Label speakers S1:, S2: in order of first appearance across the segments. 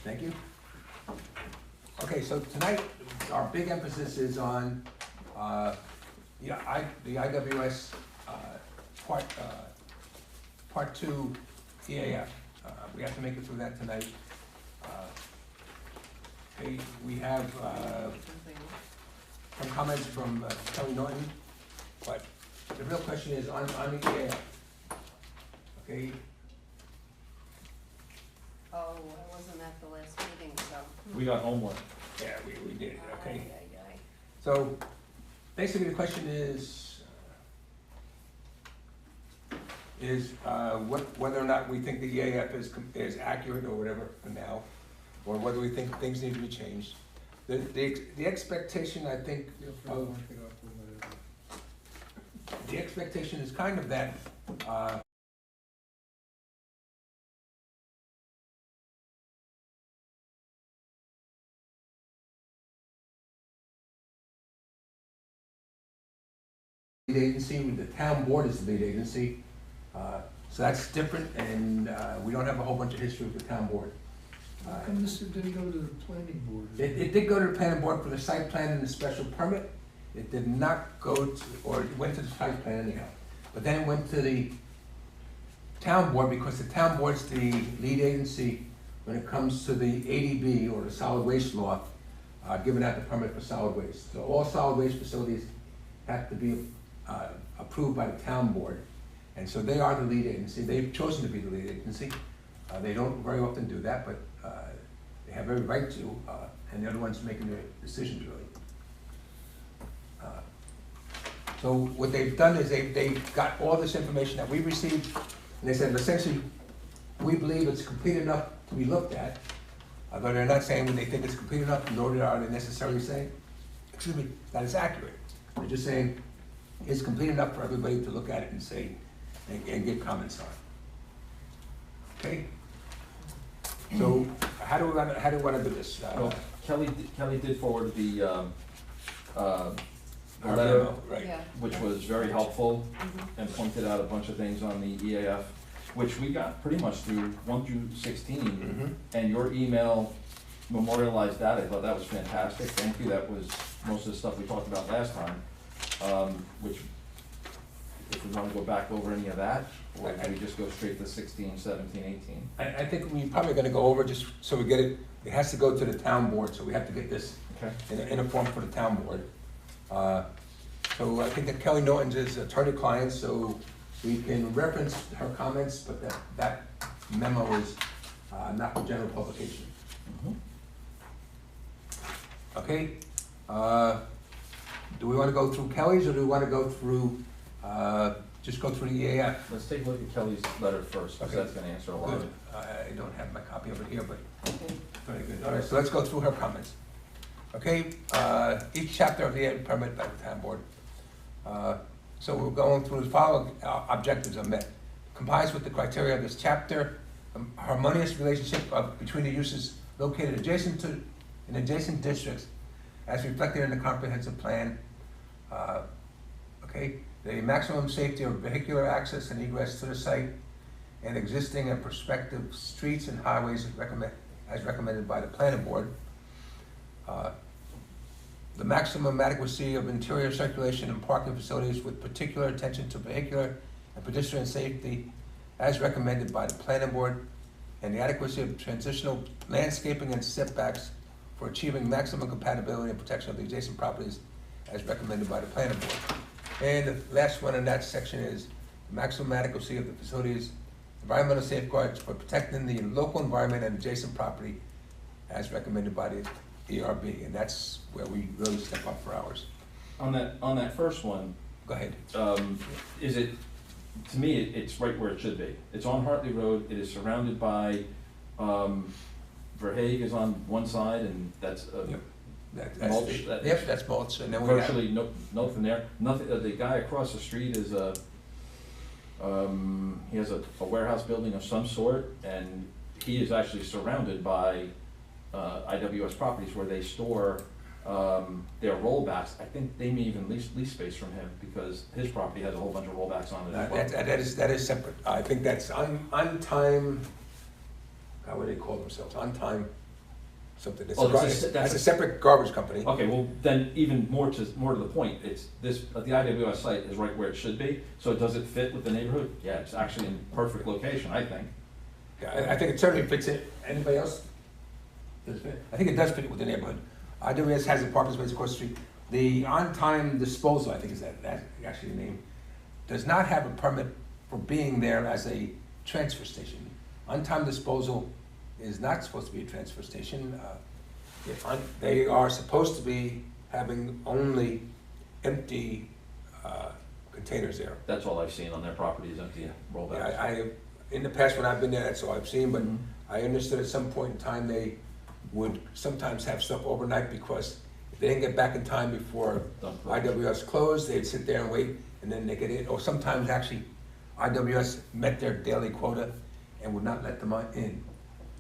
S1: Thank you. Okay, so tonight, our big emphasis is on, the IWS, Part 2 EAF. We have to make it through that tonight. Okay, we have, some comments from Kelly Norton, but the real question is on the EAF. Okay,
S2: Oh, I wasn't at the last meeting, so.
S3: We got homework.
S1: yeah, we did, okay.
S2: Ay, ay, ay.
S1: So, basically the question is whether or not we think the EAF is accurate or whatever for now, or whether we think things need to be changed. The expectation, I think, the expectation is kind of that, lead agency, the town board is the lead agency, so that's different, and we don't have a whole bunch of history with the town board.
S4: How come this didn't go to the planning board?
S1: It did go to the planning board for the site plan and the special permit. It did not go to, or it went to the site plan anyhow, but then it went to the town board because the town board's the lead agency when it comes to the ADB or the solid waste law, giving out the permit for solid waste. So all solid waste facilities have to be approved by the town board, and so they are the lead agency. They've chosen to be the lead agency. They don't very often do that, but they have every right to, and they're the ones making the decisions really. So what they've done is they've got all this information that we received, and they said essentially, we believe it's complete enough to be looked at, but they're not saying when they think it's complete enough, nor are they necessarily saying, excuse me, that it's accurate. They're just saying it's complete enough for everybody to look at it and say, and give comments on it. Okay? So how do we want to do this?
S3: Well, Kelly did forward the
S1: our
S3: letter,
S1: memo, right?
S2: Yeah.
S3: which was very helpful and pointed out a bunch of things on the EAF, which we got pretty much through 1 through 16.
S1: Mhm.
S3: And your email memorialized that. I thought that was fantastic. Thank you. That was most of the stuff we talked about last time. Which, if we want to go back over any of that, or do we just go straight to 16, 17, 18?
S1: I think we're probably gonna go over just so we get it, it has to go to the town board, so we have to get this
S3: Okay.
S1: in a form for the town board. So I think that Kelly Norton's is attorney-client, so we can reference her comments, but that memo is not for general publication.
S3: Mhm.
S1: Okay? Do we wanna go through Kelly's, or do we wanna go through, just go through the EAF?
S3: Let's take a look at Kelly's letter first, because
S1: Okay.
S3: that's gonna answer a lot of
S1: Good.
S3: it.
S1: I don't have my copy of it here, but
S2: Okay.
S1: very good. All right, so let's go through her comments. Okay, each chapter of the permit by the town board. So we're going through the following objectives are met. Complies with the criteria of this chapter, harmonious relationship between the uses located adjacent to, in adjacent districts as reflected in the comprehensive plan. Okay, the maximum safety of vehicular access and egress to the site and existing and prospective streets and highways as recommended by the planning board. The maximum adequacy of interior circulation and parking facilities with particular attention to vehicular and pedestrian safety as recommended by the planning board, and the adequacy of transitional landscaping and setbacks for achieving maximum compatibility and protection of the adjacent properties as recommended by the planning board. And the last one in that section is maximum adequacy of the facilities, environmental safeguards for protecting the local environment and adjacent property as recommended by the ERB, and that's where we really step up for ours.
S3: On that first one,
S1: Go ahead.
S3: is it, to me, it's right where it should be. It's on Hartley Road, it is surrounded by, Verhaeg is on one side, and that's
S1: Yep. That's
S3: mulch.
S1: Yep, that's mulch, and then we have,
S3: Virtually nothing there. Nothing, the guy across the street is he has a warehouse building of some sort, and he is actually surrounded by IWS properties where they store their rollbacks. I think they may even lease space from him because his property has a whole bunch of rollbacks on it as well.
S1: that is separate. I think that's on time, how would they call themselves? On time something. It's
S3: Oh,
S1: a,
S3: that's a-
S1: that's a separate garbage company.
S3: Okay, well, then even more to the point, it's this, the IWS site is right where it should be, so does it fit with the neighborhood? Yeah, it's actually in perfect location, I think.
S1: Yeah, I think it certainly fits in. Anybody else? Does it fit? I think it does fit with the neighborhood. IWS has a parking space across the street. The on-time disposal, I think is that's actually the name, does not have a permit for being there as a transfer station. On-time disposal is not supposed to be a transfer station. They are supposed to be having only empty containers there.
S3: That's all I've seen on their property is empty rollbacks.
S1: Yeah, in the past when I've been there, that's all I've seen, but
S3: Mhm.
S1: I understood at some point in time they would sometimes have stuff overnight because if they didn't get back in time before
S3: Dump trucks.
S1: IWS closed, they'd sit there and wait and then they get in. Or sometimes actually IWS met their daily quota and would not let them in.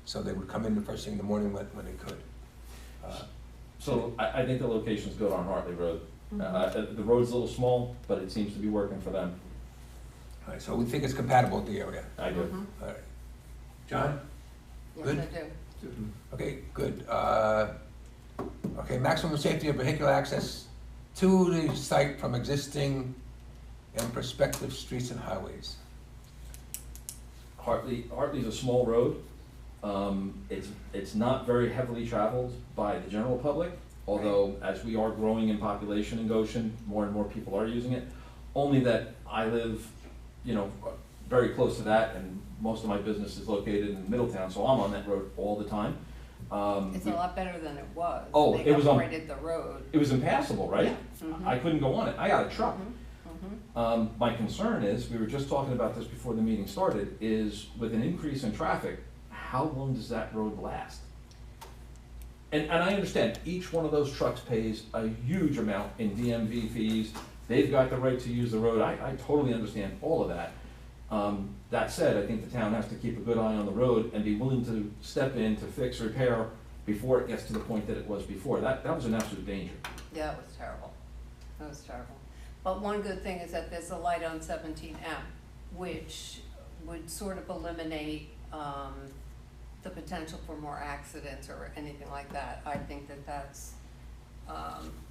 S1: So they would come in the first thing in the morning when they could.
S3: So I think the location's good on Hartley Road. The road's a little small, but it seems to be working for them.
S1: All right, so we think it's compatible with the area.
S3: I do.
S2: Mhm.
S1: All right. John?
S2: Yes,
S1: Good.
S2: I do.
S1: Okay, good. Okay, maximum safety of vehicular access to the site from existing and prospective streets and highways.
S3: Hartley's a small road. It's not very heavily traveled by the general public, although as we are growing in population in Goshen, more and more people are using it. Only that I live, very close to that, and most of my business is located in Middletown, so I'm on that road all the time.
S2: It's a lot better than it was.
S3: Oh, it was on-
S2: They upgraded the road.
S3: It was impassable, right?
S2: Yeah. Mhm.
S3: I couldn't go on it. I got a truck.
S2: Mhm.
S3: My concern is, we were just talking about this before the meeting started, is with an increase in traffic, how long does that road last? And I understand, each one of those trucks pays a huge amount in DMV fees. They've got the right to use the road. I totally understand all of that. That said, I think the town has to keep a good eye on the road and be willing to step in to fix, repair before it gets to the point that it was before. That was an absolute danger.
S2: Yeah, it was terrible. It was terrible. But one good thing is that there's a light on 17M, which would sort of eliminate the potential for more accidents or anything like that. I think that that's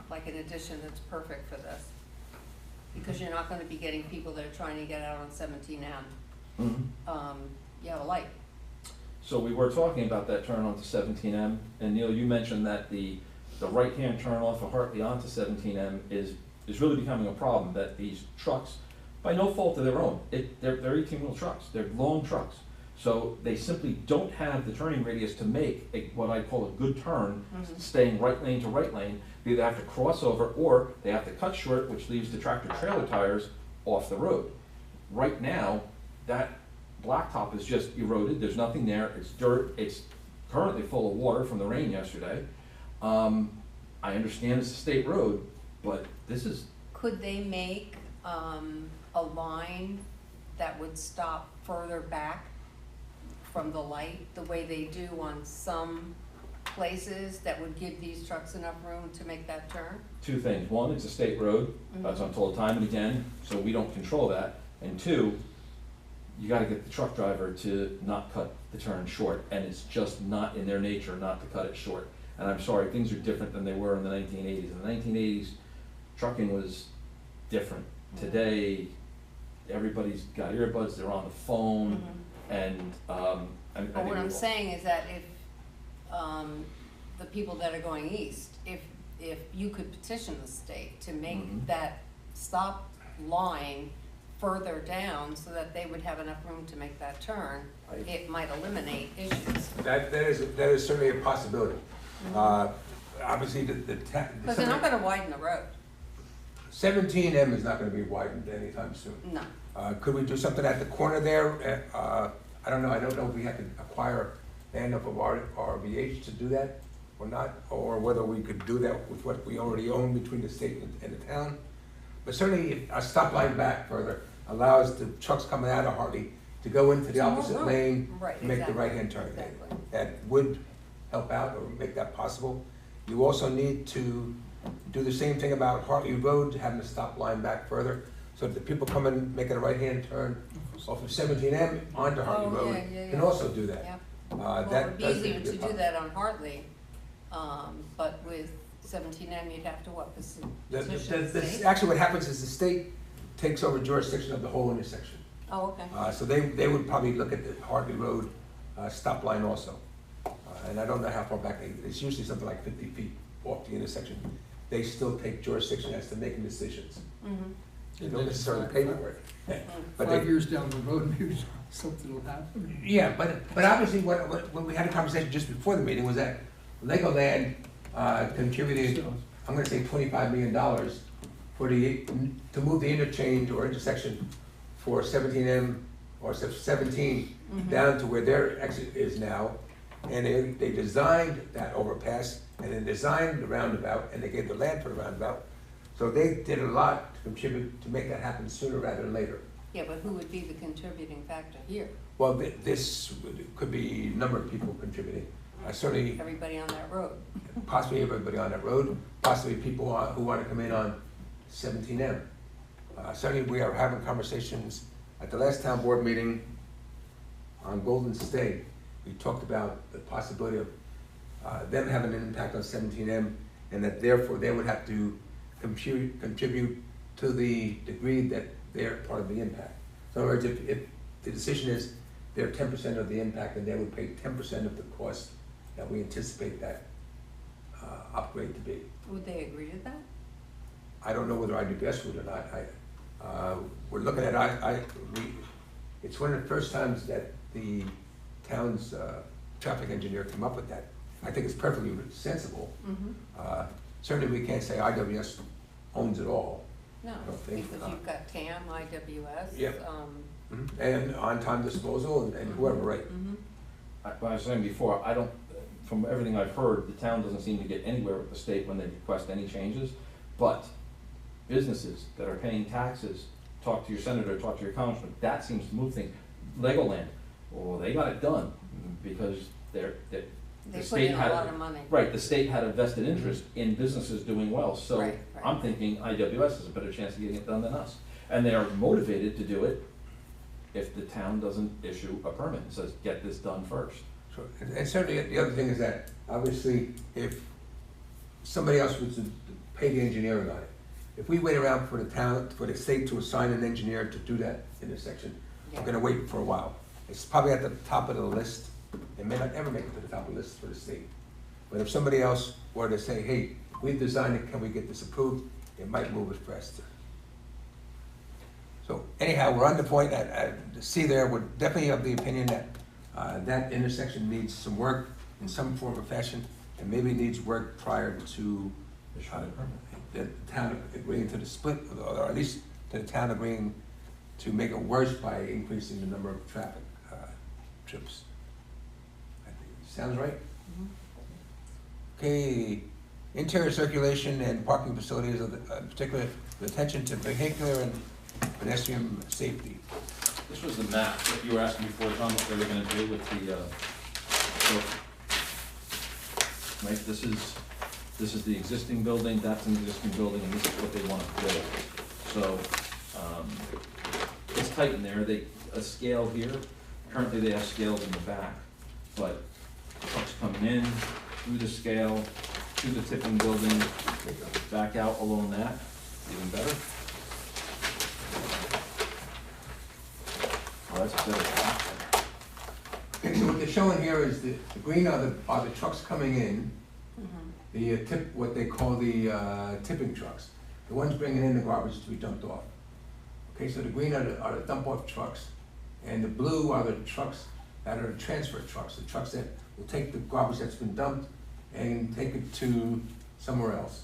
S2: like an addition that's perfect for this. Because you're not gonna be getting people that are trying to get out on 17M. You have a light.
S3: So we were talking about that turn onto 17M, and Neil, you mentioned that the right-hand turn off of Hartley onto 17M is really becoming a problem, that these trucks, by no fault of their own, they're 18-wheel trucks, they're long trucks. So they simply don't have the turning radius to make what I call a good turn, staying right lane to right lane. They either have to cross over or they have to cut short, which leaves the tractor trailer tires off the road. Right now, that blacktop is just eroded, there's nothing there, it's dirt, it's currently full of water from the rain yesterday. I understand it's a state road, but this is,
S2: Could they make a line that would stop further back from the light, the way they do on some places that would give these trucks enough room to make that turn?
S3: two things. One, it's a state road, that's I'm told time and again, so we don't control that. And two, you gotta get the truck driver to not cut the turn short, and it's just not in their nature not to cut it short. And I'm sorry, things are different than they were in the 1980s. In the 1980s, trucking was different. Today, everybody's got earbuds, they're on the phone, and I
S2: But
S3: think
S2: what I'm
S3: we're-
S2: saying is that if, the people that are going east, if you could petition the state to make that stop line further down so that they would have enough room to make that turn, it might eliminate issues.
S1: That is certainly a possibility. Obviously,
S2: Because they're not gonna widen the road,
S1: 17M is not gonna be widened anytime soon.
S2: no.
S1: Could we do something at the corner there? I don't know if we have to acquire land up of RVH to do that or not, or whether we could do that with what we already own between the state and the town. But certainly, if a stop line back further allows the trucks coming out of Hartley to go into the
S2: Some more
S1: opposite
S2: room.
S1: lane,
S2: Right,
S1: and make the
S2: exactly.
S1: right-hand turn.
S2: Exactly.
S1: That would help out or make that possible. You also need to do the same thing about Hartley Road, having the stop line back further, so that the people coming, making a right-hand turn off of 17M onto Hartley
S2: Oh,
S1: Road
S2: yeah,
S1: can also do that.
S2: Yeah. Well,
S1: That
S2: it'd be
S1: does
S2: easier
S1: make
S2: to
S1: it
S2: do that on Hartley But with 17M, you'd have to what, petition the state?
S1: Actually, what happens is the state takes over jurisdiction of the whole intersection.
S2: Oh, okay.
S1: So they would probably look at the Hartley Road stop line also. And I don't know how far back, it's usually something like 50 feet off the intersection. They still take jurisdiction as to making decisions.
S2: Mhm.
S1: They don't necessarily pay for it. But
S4: 5
S1: they,
S4: years down the road, maybe something will happen.
S1: yeah, but obviously, when we had a conversation just before the meeting was that Legoland contributed, I'm gonna say $25 million to move the interchange or intersection for 17M or 17
S2: Mhm.
S1: down to where their exit is now. And they designed that overpass, and they designed the roundabout, and they gave the land for the roundabout. So they did a lot to contribute to make that happen sooner rather than later.
S2: Yeah, but who would be the contributing factor here?
S1: Well, this could be a number of people contributing. Certainly,
S2: Everybody on that road.
S1: possibly everybody on that road, possibly people who want to come in on 17M. Certainly, we are having conversations at the last town board meeting on Golden State. We talked about the possibility of them having an impact on 17M, and that therefore they would have to contribute to the degree that they're part of the impact. So in other words, if the decision is they're 10% of the impact, then they would pay 10% of the cost that we anticipate that upgrade to be.
S2: Would they agree to that?
S1: I don't know whether IDPS would or not. We're looking at, it's one of the first times that the town's traffic engineer came up with that. I think it's perfectly sensible.
S2: Mm-hmm.
S1: Certainly, we can't say IWS owns it all.
S2: No,
S1: I don't think,
S2: because you've got TAM, IWS.
S1: Yeah. And on-time disposal and whoever, right?
S2: Mhm.
S3: But I was saying before, I don't, from everything I've heard, the town doesn't seem to get anywhere with the state when they request any changes. But businesses that are paying taxes, talk to your senator, talk to your congressman, that seems to move things. Legoland, well, they got it done because the
S2: They put
S3: state
S2: in a
S3: had,
S2: lot of money.
S3: right, the state had a vested interest in businesses doing well. So
S2: Right, right.
S3: I'm thinking IWS has a better chance of getting it done than us. And they are motivated to do it if the town doesn't issue a permit and says, get this done first.
S1: Sure. And certainly, the other thing is that, obviously, if somebody else was to pay the engineering on it, if we wait around for the town, for the state to assign an engineer to do that intersection,
S2: Yeah.
S1: we're gonna wait for a while. It's probably at the top of the list. It may not ever make it to the top of the list for the state. But if somebody else were to say, hey, we've designed it, can we get this approved? It might move it faster. So anyhow, we're on the point that, see there, we're definitely of the opinion that that intersection needs some work in some form or fashion, and maybe needs work prior to
S3: Issuing a permit.
S1: the town agreeing to the split, or at least to the town agreeing to make it worse by increasing the number of traffic trips. I think, sounds right?
S2: Mhm.
S1: Okay, interior circulation and parking facilities, of in particular, the attention to vehicular and pedestrian safety.
S3: This was the map that you were asking before, Tom, what they were gonna do with the, right, this is the existing building, that's an existing building, and this is what they wanna build. So, it's tight in there, a scale here, currently they have scales in the back, but trucks coming in, through the scale, through the tipping building, back out along that, even better. Oh, that's a better option.
S1: Okay, so what they're showing here is the green are the trucks coming in,
S2: Mhm.
S1: the what they call the tipping trucks, the ones bringing in the garbage to be dumped off. Okay, so the green are the dump off trucks, and the blue are the trucks that are the transfer trucks, the trucks that will take the garbage that's been dumped and take it to somewhere else.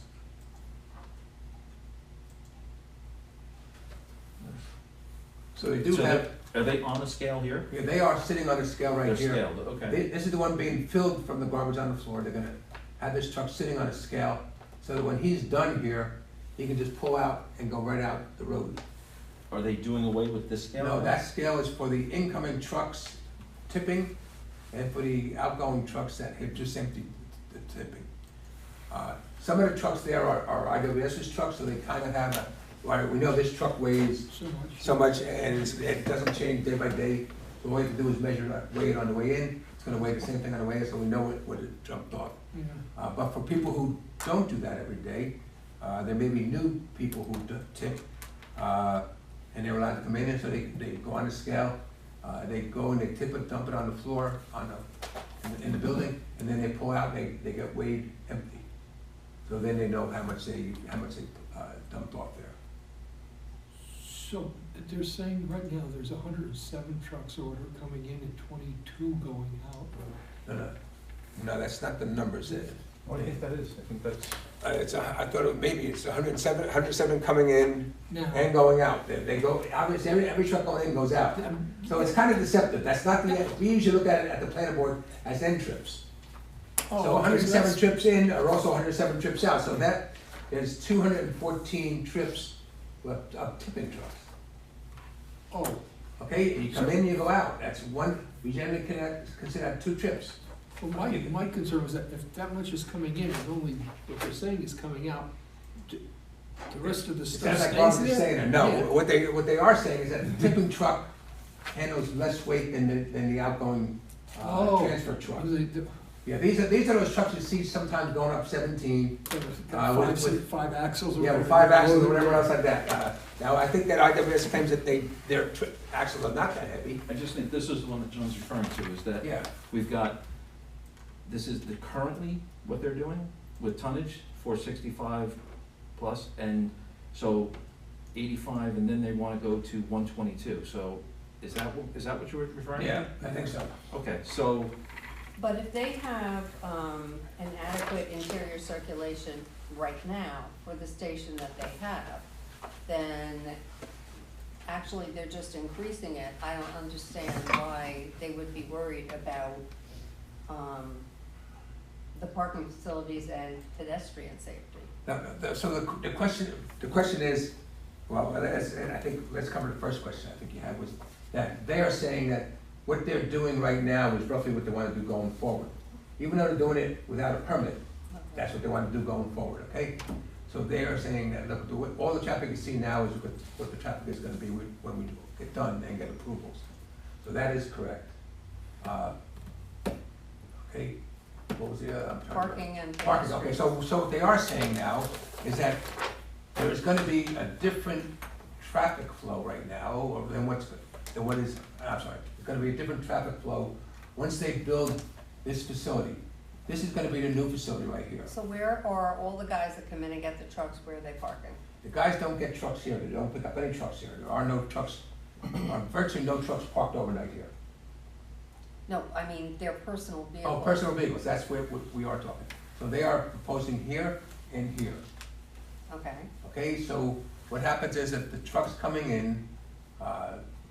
S1: So they do
S3: So
S1: have,
S3: Are they on a scale here?
S1: yeah, they are sitting on a scale right
S3: They're
S1: here.
S3: scaled, okay.
S1: This is the one being filled from the garbage on the floor. They're gonna have this truck sitting on a scale, so that when he's done here, he can just pull out and go right out the road.
S3: Are they doing away with this scale?
S1: No, that scale is for the incoming trucks tipping, and for the outgoing trucks that have just emptied the tipping. Some of the trucks there are IWS's trucks, so they kind of have we know this truck weighs
S4: So much.
S1: so much, and it doesn't change day by day. So all you have to do is weigh it on the way in, it's gonna weigh the same thing on the way in, so we know what it jumped off.
S4: Yeah.
S1: But for people who don't do that every day, there may be new people who tip, and they're allowed to come in, so they go on the scale, they go and they tip it, dump it on the floor, in the building, and then they pull out, they get weighed empty. So then they know how much they dumped off there.
S4: So they're saying right now there's 107 trucks order coming in and 22 going out.
S1: No, that's not the numbers.
S3: What do you think that is? I think that's.
S1: I thought maybe it's 107 coming in
S4: Now,
S1: and going out. They go, obviously, every truck going in goes out. So it's kind of deceptive. That's not we usually look at it at the planning board as end trips. So 107 trips in are also 107 trips out. So that is 214 trips of tipping trucks.
S4: Oh,
S1: Okay, you come in, you go out. That's one, we generally consider that 2 trips.
S4: well, my concern was that if that much is coming in and only what they're saying is coming out, the rest of the
S1: It
S4: stuff
S1: sounds like
S4: stays
S1: Barbara's
S4: there?
S1: saying it. No,
S4: Yeah.
S1: what they are saying is that the tipping truck handles less weight than the outgoing transfer truck. Yeah, these are those trucks you see sometimes going up 17. With
S4: Five axles or
S1: Yeah,
S4: whatever.
S1: with 5 axles or whatever else like that. Now, I think that IWS claims that their axles are not that heavy.
S3: I just think this is the one that John's referring to, is that
S1: Yeah,
S3: we've got, this is currently what they're doing with tonnage, 465 plus, and so 85, and then they wanna go to 122, so is that what you were referring to?
S1: yeah, I think so.
S3: Okay, so,
S2: But if they have, an adequate interior circulation right now for the station that they have, then actually they're just increasing it. I don't understand why they would be worried about, the parking facilities and pedestrian safety.
S1: So the question is, well, and I think, let's cover the first question I think you had, was that they are saying that what they're doing right now is roughly what they want to do going forward. Even though they're doing it without a permit, that's what they want to do going forward, okay? So they are saying that, look, all the traffic you see now is what the traffic is gonna be when we get done and get approvals. So that is correct. Okay, what was the other? I'm trying to remember.
S2: Parking and
S1: Parking,
S2: pedestrian.
S1: okay, so what they are saying now is that there is gonna be a different traffic flow right now than what is, I'm sorry, it's gonna be a different traffic flow once they build this facility. This is gonna be the new facility right here.
S2: So where are all the guys that come in and get the trucks, where are they parking?
S1: The guys don't get trucks here, they don't pick up any trucks here, there are no trucks, virtually no trucks parked overnight here.
S2: No, I mean their personal vehicles.
S1: Oh, personal vehicles, that's where we are talking. So they are proposing here and here.
S2: Okay,
S1: Okay, so what happens is that the trucks coming in,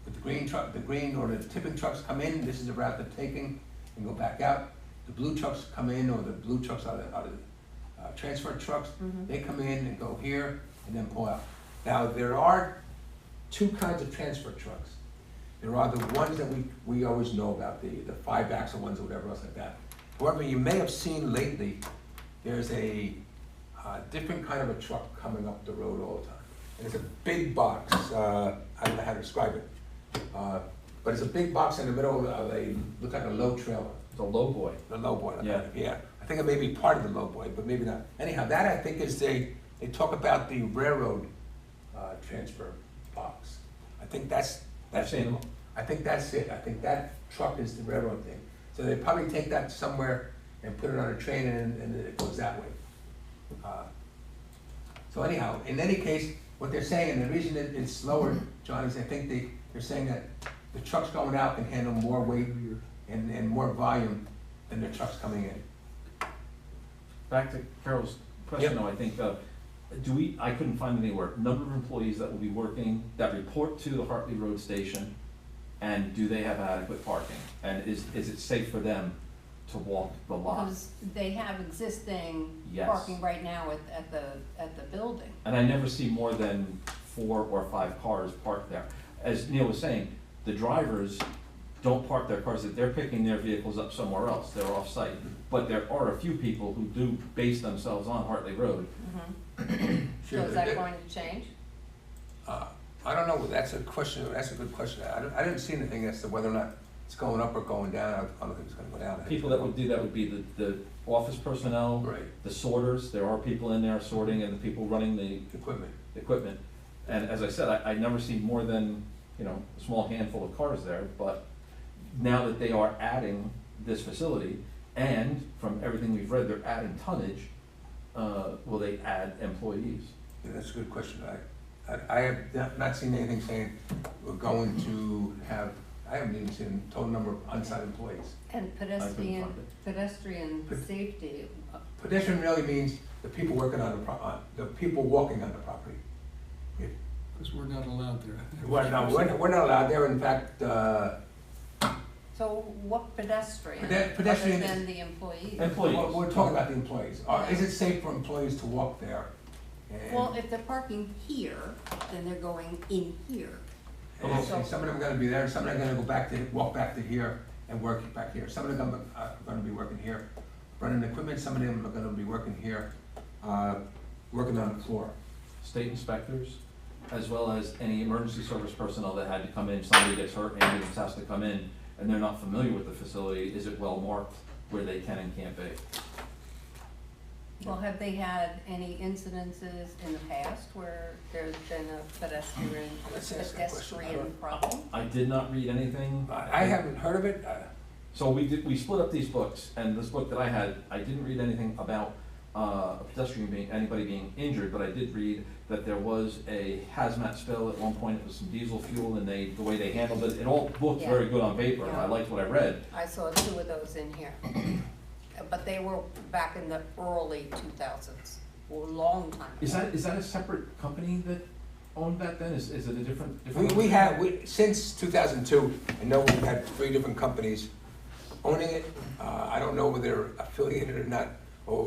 S1: with the green truck, the green or the tipping trucks come in, this is the route they're taking, and go back out. The blue trucks come in, or the blue trucks are the transfer trucks,
S2: Mhm.
S1: they come in and go here and then pull out. Now, there are 2 kinds of transfer trucks. There are the ones that we always know about, the 5-axle ones or whatever else like that. However, you may have seen lately, there's a different kind of a truck coming up the road all the time. And it's a big box, I don't know how to describe it. But it's a big box in the middle of look like a low trailer,
S3: the low boy.
S1: the low boy.
S3: Yeah.
S1: Yeah, I think it may be part of the low boy, but maybe not. Anyhow, that I think is they talk about the railroad transfer box. I think that's
S3: I've seen them.
S1: I think that's it. I think that truck is the railroad thing. So they probably take that somewhere and put it on a train and it goes that way. So anyhow, in any case, what they're saying, and the reason it's slower, John, is I think they're saying that the trucks going out can handle more weight and more volume than the trucks coming in.
S3: Back to Carol's question,
S1: Yep.
S3: though, I think, I couldn't find anywhere, number of employees that will be working, that report to the Hartley Road Station, and do they have adequate parking? And is it safe for them to walk the lot?
S2: because they have existing
S3: Yes.
S2: parking right now at the building.
S3: And I never see more than 4 or 5 cars parked there. As Neil was saying, the drivers don't park their cars, they're picking their vehicles up somewhere else, they're off-site. But there are a few people who do base themselves on Hartley Road.
S2: So
S1: Sure,
S2: is that going to change?
S1: I don't know, that's a question, that's a good question. I didn't see anything as to whether or not it's going up or going down, I don't think it's gonna go down.
S3: People that would do that would be the office personnel,
S1: Right,
S3: the sorters, there are people in there sorting, and the people running the
S1: equipment.
S3: equipment. And as I said, I never see more than, you know, a small handful of cars there, but now that they are adding this facility, and from everything we've read, they're adding tonnage, will they add employees?
S1: Yeah, that's a good question. I have not seen anything saying we're going to have, I haven't even seen total number of on-site employees.
S2: And
S3: find
S2: pedestrian
S1: Pe-
S2: safety,
S1: Pedestrian really means the people working on the people walking on the property.
S4: Because we're not allowed there.
S1: We're not allowed there, in fact,
S2: so what pedestrian,
S1: Pedestrian
S2: other
S1: is-
S2: than the employees?
S3: Employees.
S1: we're talking about the employees. Is it safe for employees to walk there? And-
S2: Well, if they're parking here, then they're going in here.
S1: And
S2: So-
S1: some of them are gonna be there, some of them are gonna walk back to here and work back here. Some of them are gonna be working here, running equipment, some of them are gonna be working here, working on the floor.
S3: State inspectors, as well as any emergency service personnel that had to come in, somebody gets hurt, ambulance has to come in, and they're not familiar with the facility, is it well marked where they can and can't be?
S2: Well, have they had any incidences in the past where there's been a
S1: Let's ask that question.
S2: pedestrian problem?
S3: I did not read anything.
S1: I haven't heard of it,
S3: So we split up these books, and this book that I had, I didn't read anything about a pedestrian anybody being injured, but I did read that there was a hazmat spill at one point, it was some diesel fuel, and the way they handled it, it all looked very good on paper, and I liked what I read.
S2: I saw 2 of those in here. But they were back in the early 2000s, a long time ago.
S3: Is that a separate company that owned that then? Is it a different?
S1: since 2002, I know we've had 3 different companies owning it. I don't know whether they're affiliated or not,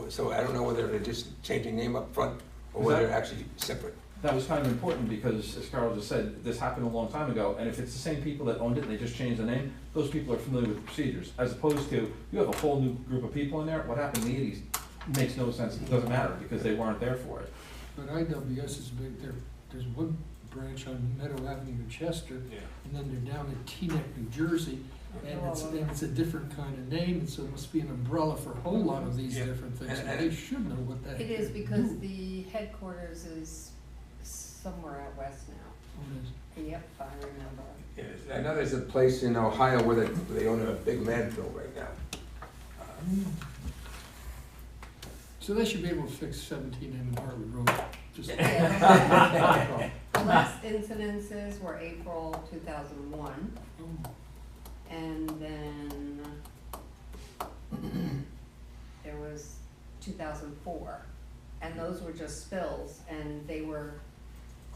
S1: so I don't know whether they're just changing name up front or
S3: Is
S1: whether
S3: that-
S1: they're actually separate.
S3: That was kind of important because, as Carol just said, this happened a long time ago, and if it's the same people that owned it and they just changed the name, those people are familiar with the procedures, as opposed to, you have a whole new group of people in there, what happened in the 80s makes no sense, it doesn't matter, because they weren't there for it.
S4: But IWS is big, there's one branch on Meadow Avenue in Chester,
S1: Yeah.
S4: and then they're down in Teaneck, New Jersey, and it's a different kind of name, and so it must be an umbrella for a whole lot of these
S1: Yeah.
S4: different things,
S1: And-
S4: and they should know what that
S2: It
S4: is.
S2: is because the headquarters is somewhere out west now. Yep, I remember.
S1: Yes, I know there's a place in Ohio where they own a big landfill right now.
S4: So they should be able to fix 17 and Harvard Road, just.
S2: Yeah. Last incidences were April 2001, and then there was 2004. And those were just spills, and they were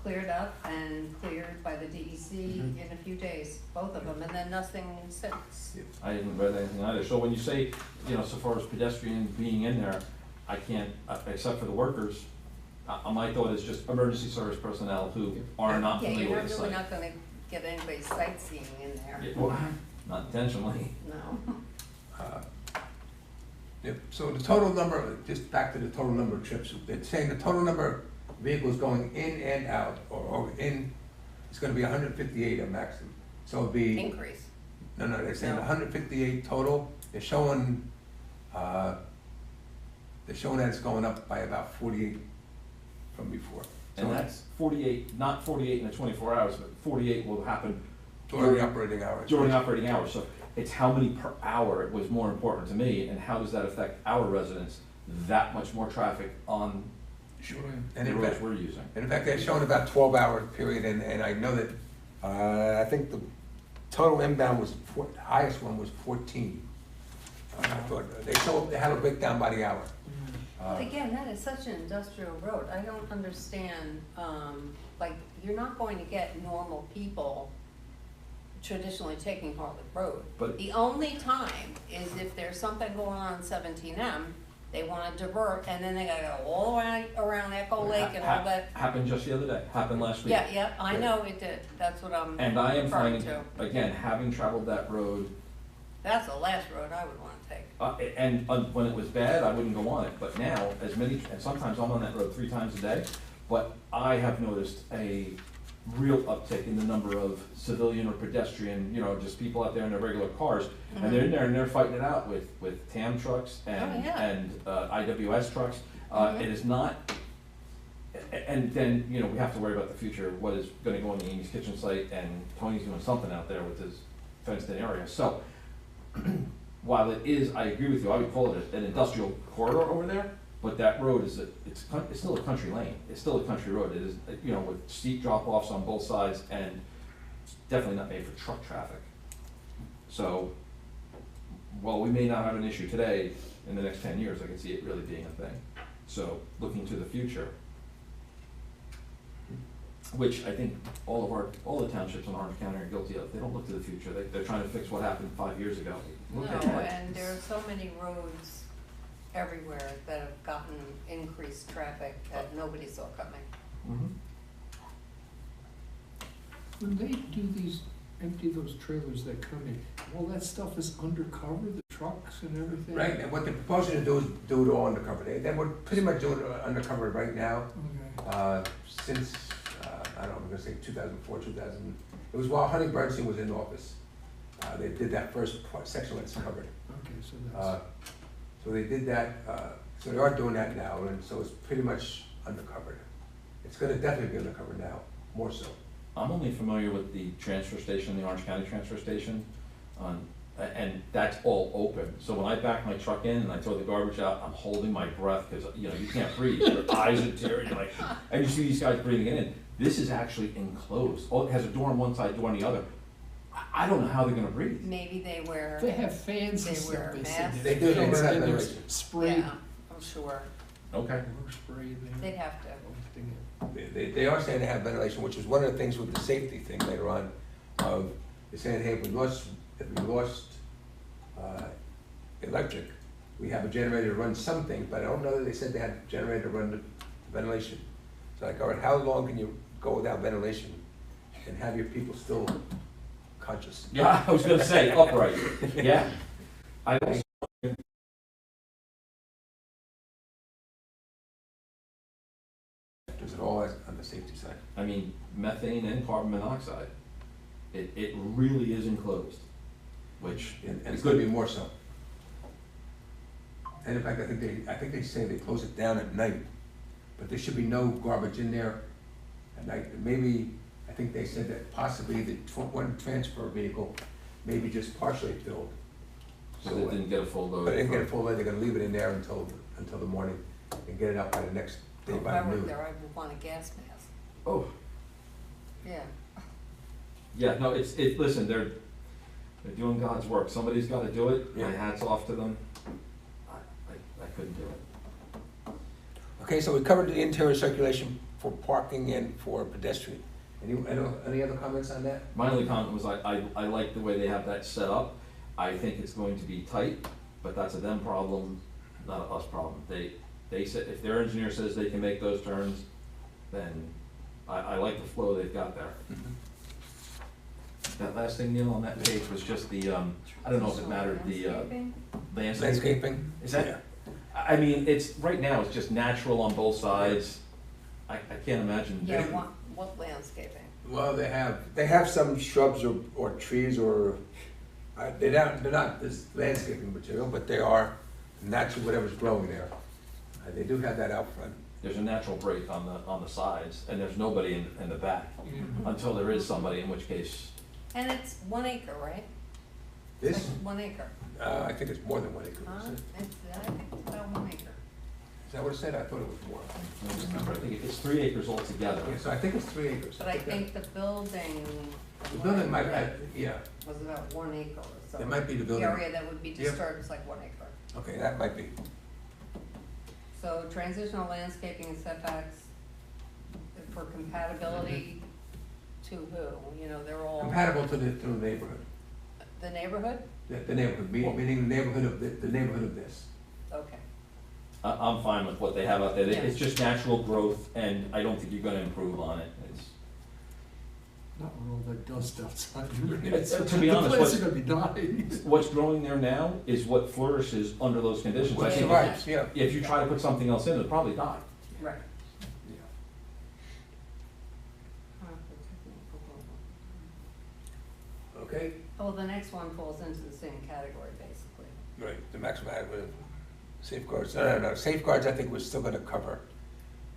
S2: cleared up and cleared by the DEC in a few days, both of them, and then nothing since.
S3: I didn't read anything either, so when you say, you know, so far as pedestrian being in there, I can't, except for the workers, my thought is just emergency service personnel who are not
S2: Yeah,
S3: familiar
S2: you're
S3: with the
S2: really
S3: site.
S2: not gonna get anybody sightseeing in there,
S3: Yeah, well, not intentionally.
S2: no.
S1: Yep, so the total number, just back to the total number of trips, it's saying the total number of vehicles going in and out, or in, it's gonna be 158 at maximum. So it'll be,
S2: Increase.
S1: no, they're saying
S2: No.
S1: 158 total, they're showing that it's going up by about 48 from before.
S3: And
S1: So
S3: that's 48, not 48 in the 24 hours, but 48 will happen
S1: during the operating hours.
S3: during operating hours. So it's how many per hour was more important to me, and how does that affect our residents? That much more traffic on
S1: Sure.
S3: the
S1: And in
S3: roads
S1: fact,
S3: we're using.
S1: and in fact, they're showing about 12-hour period, and I know that, I think the total inbound was, highest one was 14. I thought, they had a breakdown by the hour.
S2: But again, that is such an industrial road, I don't understand, like, you're not going to get normal people traditionally taking Harley Road.
S3: But-
S2: The only time is if there's something going on 17M, they wanna divert, and then they gotta go all around Echo Lake and all that.
S3: Happened just the other day, happened last week.
S2: Yeah, I know it did, that's what I'm
S3: And I am
S2: referring
S3: finding,
S2: to.
S3: again, having traveled that road,
S2: That's the last road I would wanna take.
S3: and when it was bad, I wouldn't go on it, but now, and sometimes I'm on that road 3 times a day, but I have noticed a real uptick in the number of civilian or pedestrian, you know, just people out there in their regular cars. And they're in there and they're fighting it out with TAM trucks and,
S2: Oh, yeah.
S3: and IWS trucks.
S2: Mhm.
S3: It is not, and then, you know, we have to worry about the future, what is gonna go on the Amy's Kitchen site, and Tony's doing something out there with his fenced-in area. So, while it is, I agree with you, I would call it an industrial corridor over there, but that road is, it's still a country lane, it's still a country road. It is, you know, with steep drop-offs on both sides, and it's definitely not made for truck traffic. So, while we may not have an issue today, in the next 10 years, I can see it really being a thing. So, looking to the future, which I think all the townships in Orange County are guilty of. They don't look to the future. They're trying to fix what happened 5 years ago.
S2: No,
S3: Look ahead.
S2: and there are so many roads everywhere that have gotten increased traffic that nobody saw coming.
S3: Mhm.
S4: When they do these, empty those trailers that come in, all that stuff is undercover, the trucks and everything?
S1: Right, and what they're proposing to do is do it all undercover. They were pretty much doing it undercover right now,
S4: Okay.
S1: since, I don't know, I'm gonna say 2004, 2000, it was while Honey Bernstein was in office. They did that first section that's covered.
S4: Okay, so that's,
S1: So they did that, so they are doing that now, and so it's pretty much undercovered. It's gonna definitely be undercover now, more so.
S3: I'm only familiar with the transfer station, the Orange County transfer station, and that's all open. So when I back my truck in and I throw the garbage out, I'm holding my breath, because, you know, you can't breathe. Your eyes are tearing, you're like, and you see these guys breathing it in. This is actually enclosed. Oh, it has a door on one side, door on the other. I don't know how they're gonna breathe.
S2: Maybe they wear,
S4: they have fans
S2: They
S4: and stuff,
S2: wear
S4: they
S2: masks.
S4: said.
S1: They do, they do have
S4: And there's
S1: ventilation.
S4: spray,
S2: yeah, I'm sure,
S3: Okay.
S4: spray in
S2: they'd
S4: there.
S2: have to.
S1: They are saying they have ventilation, which is one of the things with the safety thing later on, of, they're saying, hey, if we lost electric, we have a generator to run something, but I don't know that they said they had a generator to run the ventilation. So like, all right, how long can you go without ventilation and have your people still conscious?
S3: Yeah, I was gonna say upright. Yeah. I also,
S1: Does it all on the safety side?
S3: I mean, methane and carbon monoxide. It really is enclosed, which
S1: And
S3: is
S1: it's gonna
S3: good.
S1: be more so. And in fact, I think they say they close it down at night, but there should be no garbage in there at night. Maybe, I think they said that possibly the one transfer vehicle may be just partially filled.
S3: So they didn't get a full load.
S1: But they didn't get a full load, they're gonna leave it in there until the morning and get it out by the next day
S2: If
S1: by
S2: I were
S1: noon.
S2: there, I would want a gas mask,
S3: Oh,
S2: yeah.
S3: yeah, no, listen, they're doing God's work. Somebody's gotta do it. My
S1: Yeah.
S3: hat's off to them. I couldn't do it.
S1: Okay, so we covered the interior circulation for parking and for pedestrian. Any other comments on that?
S3: My only comment was I like the way they have that set up. I think it's going to be tight, but that's a them problem, not a us problem. They said, if their engineer says they can make those turns, then I like the flow they've got there. That last thing, Neil, on that page was just the, I don't know if it mattered, the
S2: Landscaping?
S1: Landscaping?
S3: Is that, I mean, right now, it's just natural on both sides. I can't imagine.
S2: Yeah, what landscaping?
S1: Well, they have some shrubs or trees or, they're not this landscaping material, but they are natural, whatever's growing there. They do have that out front.
S3: There's a natural break on the sides, and there's nobody in the back,
S4: Yeah.
S3: until there is somebody, in which case,
S2: And it's 1 acre, right?
S1: This,
S2: 1 acre.
S1: I think it's more than 1 acre.
S2: Huh?
S1: Is it?
S2: I think it's about 1 acre.
S1: Is that what it said? I thought it was more.
S3: I don't remember, I think it's 3 acres altogether.
S1: Yeah, so I think it's 3 acres.
S2: But I think the building.
S1: The building might, yeah,
S2: Was about 1 acre or so.
S1: it might be the building.
S2: The area that would be
S1: Yep.
S2: disturbed is like 1 acre.
S1: Okay, that might be.
S2: So transitional landscaping and setbacks for compatibility to who? You know, they're all.
S1: Compatible to the neighborhood.
S2: The neighborhood?
S1: The neighborhood, meaning the neighborhood of the neighborhood of this.
S2: Okay.
S3: I'm fine with what they have out there.
S2: Yeah.
S3: It's just natural growth, and I don't think you're gonna improve on it.
S4: Not with all that dust outside.
S3: To be honest,
S4: The plants
S3: what's-
S4: are gonna be dying.
S3: What's growing there now is what flourishes under those conditions. I
S1: Well,
S3: think
S1: right, yeah.
S3: if you try to put something else in, it'll probably die.
S2: Right.
S1: okay?
S2: Well, the next one falls into the same category, basically.
S1: Right, the maximum adequate safeguards, no, safeguards I think we're still gonna cover.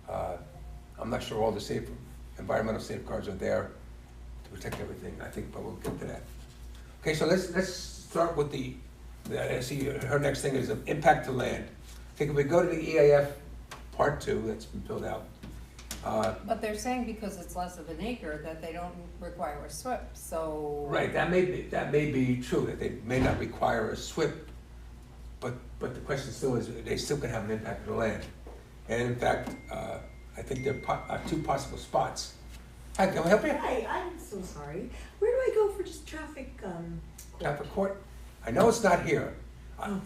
S1: I'm not sure all the environmental safeguards are there to protect everything, I think, but we'll get to that. Okay, so let's start with I see her next thing is impact to land. I think if we go to the EAF Part 2, that's been filled out.
S2: But they're saying because it's less of an acre, that they don't require a SWIP, so.
S1: Right, that may be true, that they may not require a SWIP, but the question still is, they still can have an impact to the land. And in fact, I think there are two possible spots. Hi, can we help you?
S5: Hi, I'm so sorry. Where do I go for just traffic,
S1: Traffic court? I know it's not here.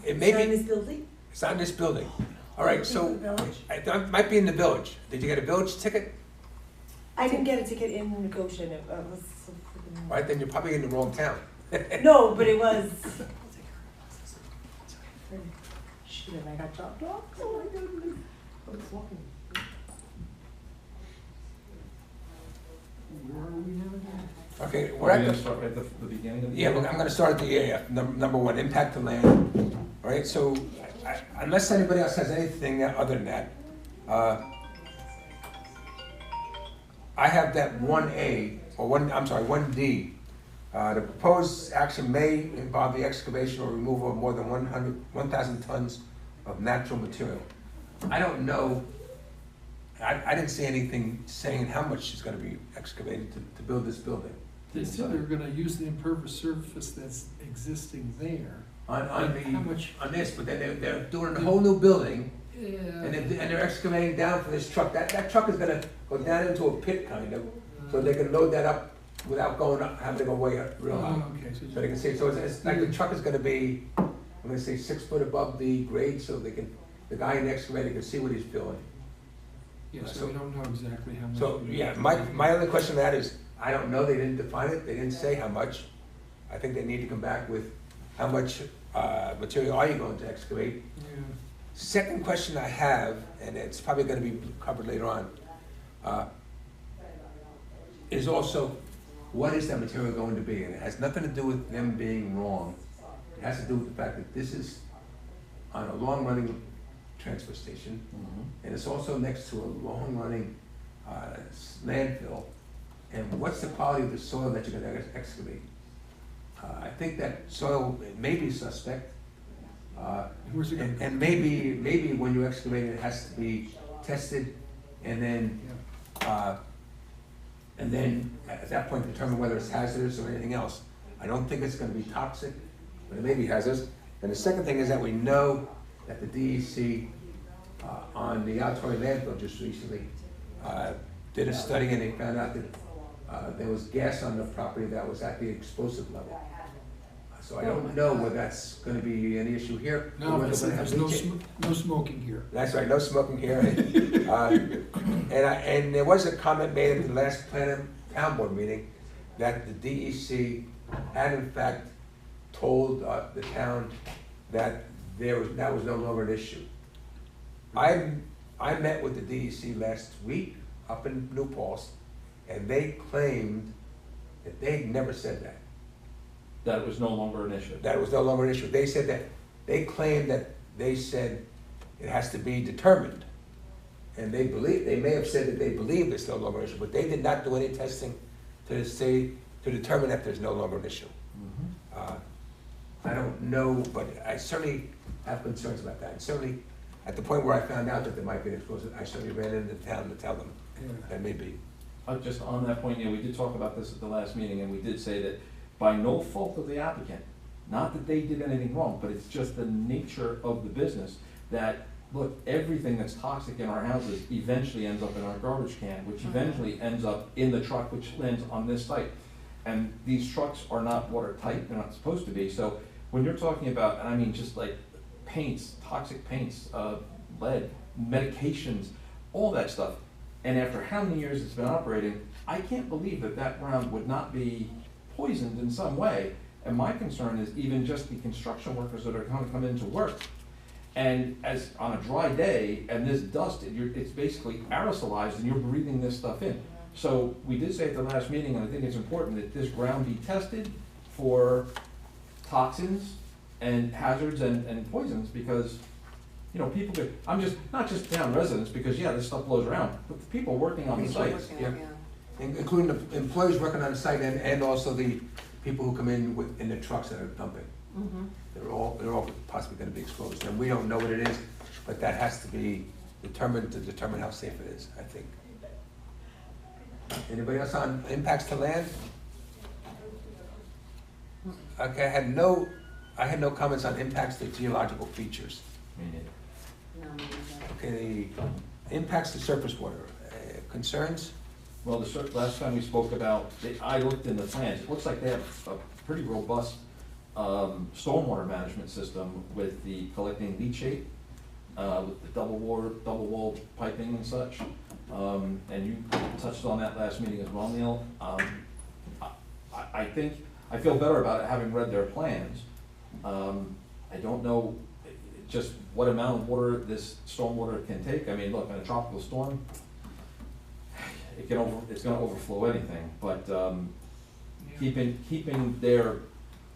S1: It
S5: Is
S1: may
S5: that in
S1: be,
S5: this building?
S1: it's not in this building. All right, so,
S5: In the village?
S1: it might be in the village. Did you get a village ticket?
S5: I didn't get a ticket in Goshen, it was so
S1: All right, then you're probably in the wrong town.
S5: freaking. No, but it was. Shit, and I got dropped off, so I don't know. I was walking.
S4: Where are we now again?
S1: Okay,
S3: Are
S1: we're
S3: we
S1: at
S3: gonna
S1: the,
S3: start right at the beginning of the?
S1: yeah, I'm gonna start at the EAF, number one, impact to land. All right, so, unless anybody else has anything other than that, I have that 1A, or 1D. The proposed action may involve the excavation or removal of more than 1,000 tons of natural material. I don't know, I didn't see anything saying how much is gonna be excavated to build this building.
S4: They said they're gonna use the impervious surface that's existing there.
S1: On
S4: How much?
S1: on this, but then they're doing a whole new building,
S4: Yeah.
S1: and they're excavating down for this truck. That truck is gonna go down into a pit kind of, so they can load that up without going up, having to go way up real high.
S4: Oh, okay,
S1: So they can see, so it's like the truck is gonna be, I'm gonna say 6 foot above the grade, so the guy in the excavator can see what he's doing.
S4: yeah, so we don't know exactly how much.
S1: So, yeah, my other question to that is, I don't know, they didn't define it, they didn't say how much. I think they need to come back with how much material are you going to excavate?
S4: Yeah.
S1: Second question I have, and it's probably gonna be covered later on, is also, what is that material going to be? And it has nothing to do with them being wrong. It has to do with the fact that this is on a long-running transfer station,
S3: Mhm.
S1: and it's also next to a long-running landfill. And what's the quality of the soil that you're gonna excavate? I think that soil may be suspect.
S4: Where's it gonna go?
S1: And maybe when you excavate it, it has to be tested, and then,
S4: Yeah.
S1: at that point determine whether it's hazardous or anything else. I don't think it's gonna be toxic, but it may be hazardous. And the second thing is that we know that the DEC, on the Altori landfill just recently, did a study, and they found out that there was gas on the property that was at the explosive level. So I don't know whether that's gonna be any issue here. or
S4: No,
S1: whether
S4: they said
S1: we're gonna
S4: there's
S1: have leachate.
S4: no smoking here.
S1: That's right, no smoking here. And there was a comment made at the last town board meeting that the DEC had in fact told the town that that was no longer an issue. I met with the DEC last week up in New Paltz, and they claimed that they never said that.
S3: That was no longer an issue.
S1: That it was no longer an issue. They said that, they claimed that they said it has to be determined. And they may have said that they believe it's no longer an issue, but they did not do any testing to determine that there's no longer an issue.
S3: Mhm.
S1: I don't know, but I certainly have concerns about that. And certainly, at the point where I found out that there might be an explosion, I certainly ran into town to tell them
S4: Yeah.
S1: that may be.
S3: Just on that point, we did talk about this at the last meeting, and we did say that by no fault of the applicant, not that they did anything wrong, but it's just the nature of the business, that, look, everything that's toxic in our houses eventually ends up in our garbage can, which eventually ends up in the truck, which lands on this site. And these trucks are not watertight, they're not supposed to be, so when you're talking about, and I mean just like paints, toxic paints, lead, medications, all that stuff, and after how many years it's been operating, I can't believe that that ground would not be poisoned in some way. And my concern is even just the construction workers that are gonna come into work. And as, on a dry day, and this dust, it's basically aerosolized and you're breathing this stuff in. So we did say at the last meeting, and I think it's important that this ground be tested for toxins and hazards and poisons, because, you know, people get, I'm just, not just town residents, because, yeah, this stuff blows around, but the people working on the
S2: People
S3: sites.
S2: working on-
S1: yeah. Including the employees working on the site and also the people who come in in the trucks that are dumping.
S2: Mhm.
S1: They're all possibly gonna be exposed, and we don't know what it is, but that has to be determined to determine how safe it is, I think. Anybody else on impacts to land? Okay, I had no comments on impacts to geological features.
S3: I mean, it-
S2: No, me neither.
S1: Okay, impacts to surface water, concerns?
S3: Well, last time we spoke about, I looked in the plans, it looks like they have a pretty robust stormwater management system with the collecting leachate, with the double wall piping and such. And you touched on that last meeting as well, Neil. I think, I feel better about it having read their plans. I don't know just what amount of water this stormwater can take. I mean, look, in a tropical storm, it's gonna overflow anything, but, keeping their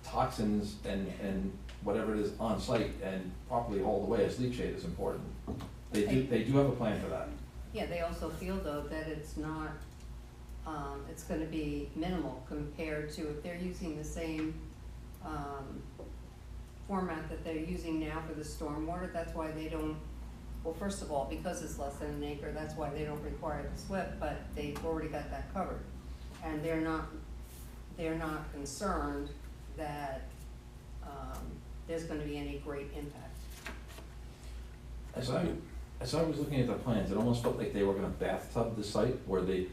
S3: toxins and whatever it is on site and properly hauled away as leachate is important. They do have a plan for that.
S2: Yeah, they also feel though that it's not, it's gonna be minimal compared to if they're using the same, format that they're using now for the stormwater, that's why they don't, well, first of all, because it's less than an acre, that's why they don't require the SWIP, but they've already got that covered. And they're not concerned that, there's gonna be any great impact.
S3: As I was looking at the plans, it almost felt like they were gonna bathtub the site, where there'd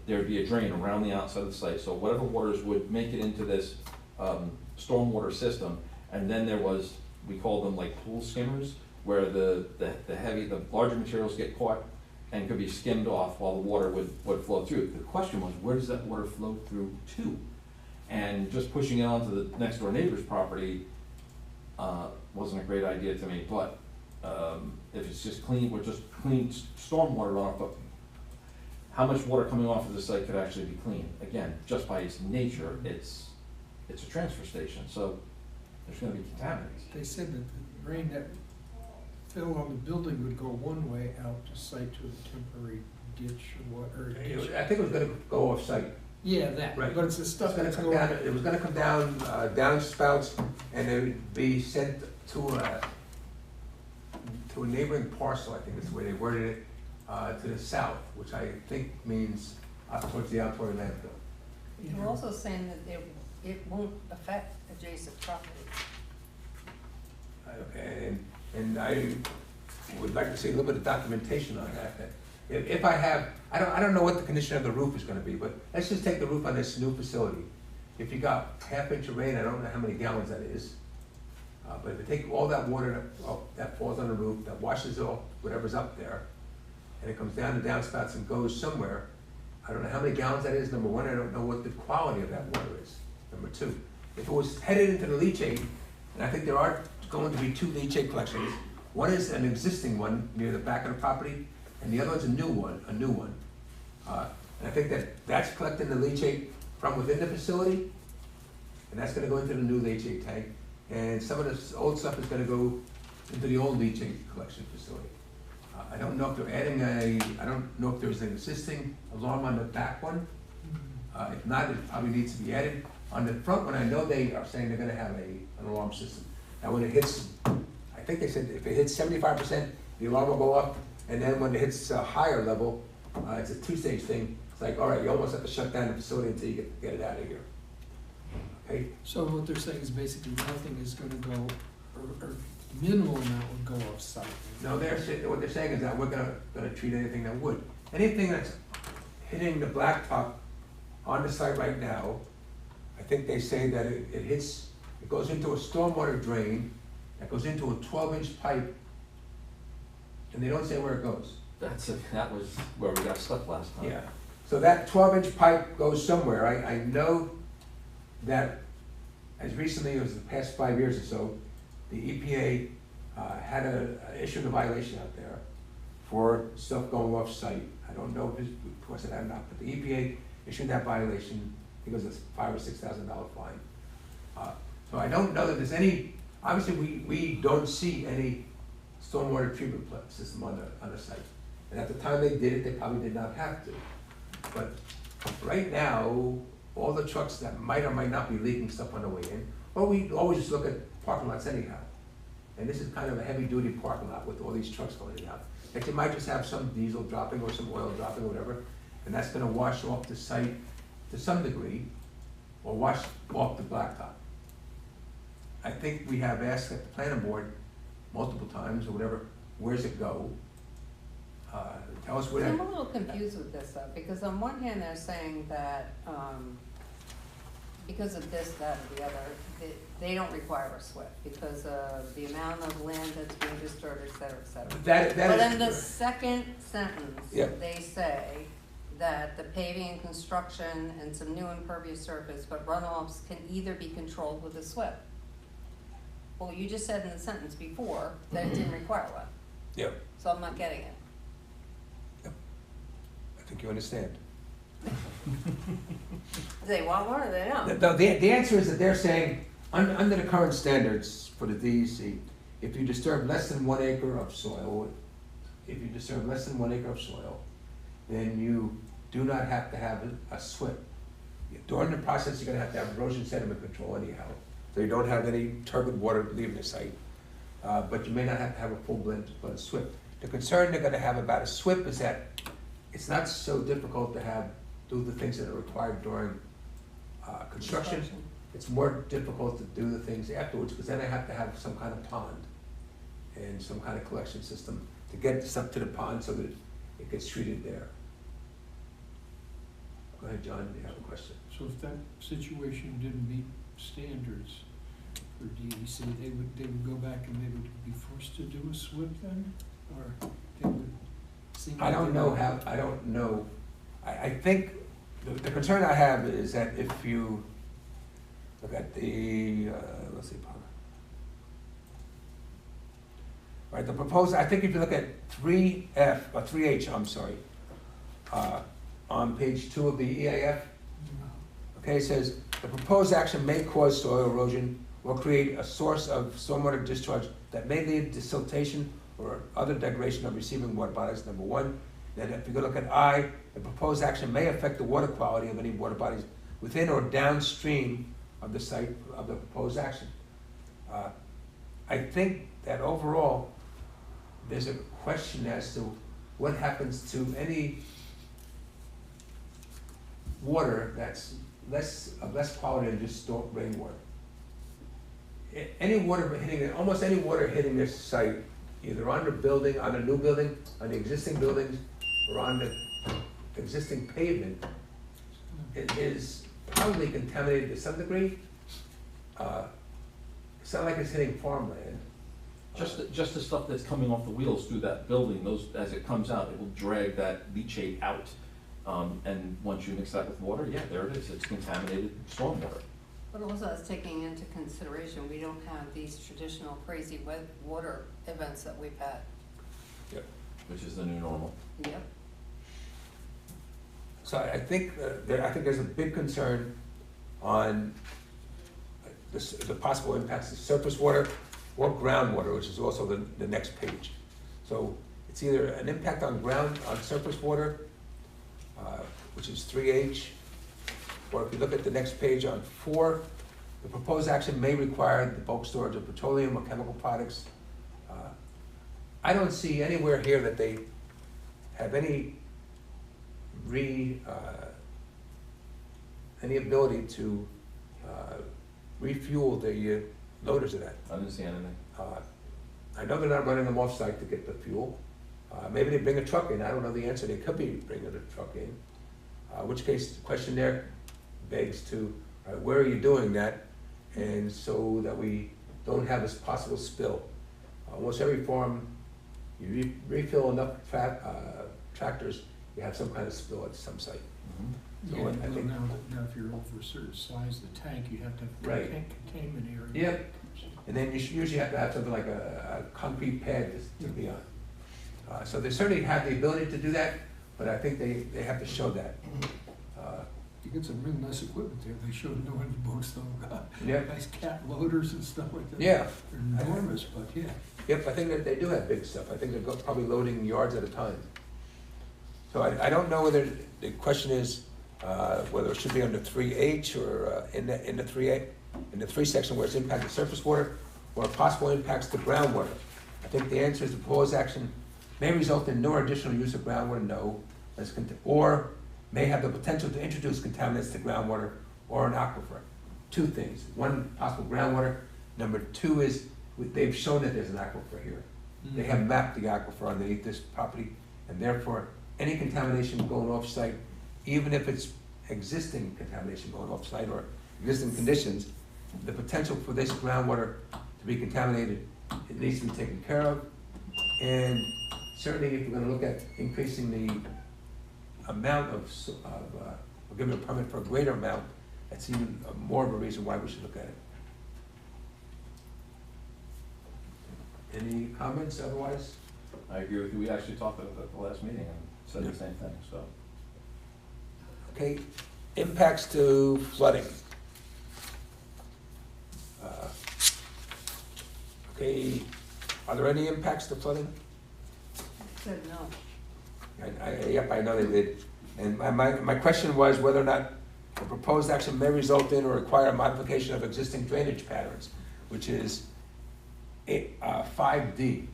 S3: be a drain around the outside of the site, so whatever waters would make it into this, stormwater system, and then there was, we call them like pool skimmers, where the larger materials get caught and could be skimmed off while the water would flow through. The question was, where does that water flow through to? And just pushing it onto the next door neighbor's property, wasn't a great idea to me, but, if it's just clean stormwater runoff, but how much water coming off of the site could actually be clean? Again, just by its nature, it's a transfer station, so there's gonna be contaminants.
S4: They said that the rain that fell on the building would go one way out to site to a temporary ditch or what, or ditch.
S1: I think it was gonna go off-site.
S4: Yeah, that,
S1: Right.
S4: but it's the stuff that's
S1: It
S4: going.
S1: was gonna come down, downspouts, and it would be sent to a neighboring parcel, I think is the way they worded it, to the south, which I think means up towards the Altori landfill.
S2: They're also saying that it won't affect adjacent property.
S1: Okay, and I would like to see a little bit of documentation on that. If I have, I don't know what the condition of the roof is gonna be, but let's just take the roof on this new facility. If you got half inch of rain, I don't know how many gallons that is. But if you take all that water that falls on the roof, that washes off whatever's up there, and it comes down the downspouts and goes somewhere, I don't know how many gallons that is, number one, I don't know what the quality of that water is, number two. If it was headed into the leachate, and I think there are going to be two leachate collections, one is an existing one near the back of the property, and the other one's a new one. And I think that's collecting the leachate from within the facility, and that's gonna go into the new leachate tank, and some of this old stuff is gonna go into the old leachate collection facility. I don't know if they're adding I don't know if there's an existing alarm on the back one. If not, it probably needs to be added. On the front one, I know they are saying they're gonna have an alarm system. Now, when it hits, I think they said if it hits 75%, the alarm will go off, and then when it hits a higher level, it's a two-stage thing. It's like, all right, you almost have to shut down the facility until you get it out of here. Okay?
S4: So what they're saying is basically nothing is gonna go, or minimal amount would go off-site.
S1: No, what they're saying is that we're gonna treat anything that would. Anything that's hitting the blacktop on the site right now, I think they say that it goes into a stormwater drain, that goes into a 12-inch pipe, and they don't say where it goes.
S3: That was where we got stuck last time.
S1: Yeah, so that 12-inch pipe goes somewhere. I know that as recently as the past 5 years or so, the EPA had issued a violation out there for stuff going off-site. I don't know if it's because of that or not, but the EPA issued that violation. I think it was a $5,000 or $6,000 fine. So I don't know that there's any, obviously, we don't see any stormwater treatment system on the site. And at the time they did it, they probably did not have to. But right now, all the trucks that might or might not be leaking stuff on the way in, well, we always just look at parking lots anyhow. And this is kind of a heavy-duty parking lot with all these trucks going out. Like you might just have some diesel dropping or some oil dropping or whatever, and that's gonna wash off the site to some degree, or wash off the blacktop. I think we have asked at the planning board multiple times or whatever, where's it go? Tell us where
S2: I'm
S1: that,
S2: a little confused with this though, because on one hand, they're saying that, because of this, that, or the other, they don't require a SWIP because of the amount of land that's being disturbed, et cetera, et cetera.
S1: that
S2: But
S1: is.
S2: in the second sentence,
S1: Yep.
S2: they say that the paving and construction and some new impervious surface, but runoffs can either be controlled with a SWIP. Well, you just said in the sentence before that it didn't require one,
S1: Yeah,
S2: so I'm not getting it.
S1: I think you understand.
S2: They want one or they don't?
S1: The answer is that they're saying, under the current standards for the DEC, if you disturb less than 1 acre of soil, then you do not have to have a SWIP. During the process, you're gonna have to have erosion sediment control anyhow, so you don't have any turbid water leaving the site. But you may not have to have a full-blown SWIP. The concern they're gonna have about a SWIP is that it's not so difficult to do the things that are required during construction. It's more difficult to do the things afterwards, because then I have to have some kind of pond and some kind of collection system to get stuff to the pond so that it gets treated there. Go ahead, John, you have a question.
S4: So if that situation didn't meet standards for DEC, they would go back and they would be forced to do a SWIP then? Or they would seem
S1: I don't know how, I don't know. I think, the concern I have is that if you look at the, let's see, right, the proposed, I think if you look at 3F, or 3H, I'm sorry, on page 2 of the EAF, okay, it says, the proposed action may cause soil erosion or create a source of stormwater discharge that may lead to siltation or other degradation of receiving water bodies, number 1. Then if you go look at I, the proposed action may affect the water quality of any water bodies within or downstream of the site of the proposed action. I think that overall, there's a question as to what happens to any water that's of less quality than just stored rainwater. Any water hitting, almost any water hitting this site, either on the building, on a new building, on the existing buildings, or on the existing pavement, it is probably contaminated to some degree. It's not like it's hitting farmland.
S3: Just the stuff that's coming off the wheels through that building, as it comes out, it will drag that leachate out. And once you mix that with water, yeah, there it is, it's contaminated stormwater.
S2: But also it's taking into consideration, we don't have these traditional crazy wet water events that we've had.
S1: Yep.
S3: Which is the new normal.
S2: Yep.
S1: So I think there's a big concern on the possible impacts of surface water or groundwater, which is also the next page. So it's either an impact on surface water, which is 3H, or if you look at the next page on 4, the proposed action may require the bulk storage of petroleum or chemical products. I don't see anywhere here that they have any ability to refuel the loaders of that.
S3: I didn't see anything.
S1: I know they're not running them off-site to get the fuel. Maybe they bring a truck in, I don't know the answer, they could be bringing a truck in. Which case, the question there begs to, where are you doing that? And so that we don't have this possible spill. Almost every farm, you refill enough tractors, you have some kind of spill at some site.
S3: Mhm.
S1: So
S4: Yeah,
S1: I
S4: well,
S1: think,
S4: now if you're over a certain size of the tank, you have to have
S1: Right.
S4: a containment area.
S1: Yep. And then you usually have to have something like a concrete pad to be on. So they certainly have the ability to do that, but I think they have to show that.
S4: You get some really nice equipment there, they showed no end boats though, God.
S1: Yeah.
S4: Nice cat loaders and stuff like that.
S1: Yeah.
S4: They're enormous, but yeah.
S1: Yep, I think that they do have big stuff. I think they're probably loading yards at a time. So I don't know whether, the question is, whether it should be under 3H or in the 3A, in the 3 section where it's impacted surface water or possible impacts to groundwater. I think the answer is the proposed action may result in no additional use of groundwater, no, or may have the potential to introduce contaminants to groundwater or an aquifer. Two things. One, possible groundwater. Number two is, they've shown that there's an aquifer here. They have mapped the aquifer underneath this property, and therefore, any contamination going off-site, even if it's existing contamination going off-site or existing conditions, the potential for this groundwater to be contaminated, it needs to be taken care of. And certainly, if we're gonna look at increasing the amount of, or giving a permit for a greater amount, that's even more of a reason why we should look at it. Any comments otherwise?
S3: I agree with you, we actually talked about that at the last meeting and said the same thing, so.
S1: Okay, impacts to flooding. Okay, are there any impacts to flooding?
S2: Said no.
S1: Yep, I know they did. And my question was whether or not the proposed action may result in or require a modification of existing drainage patterns, which is 5D.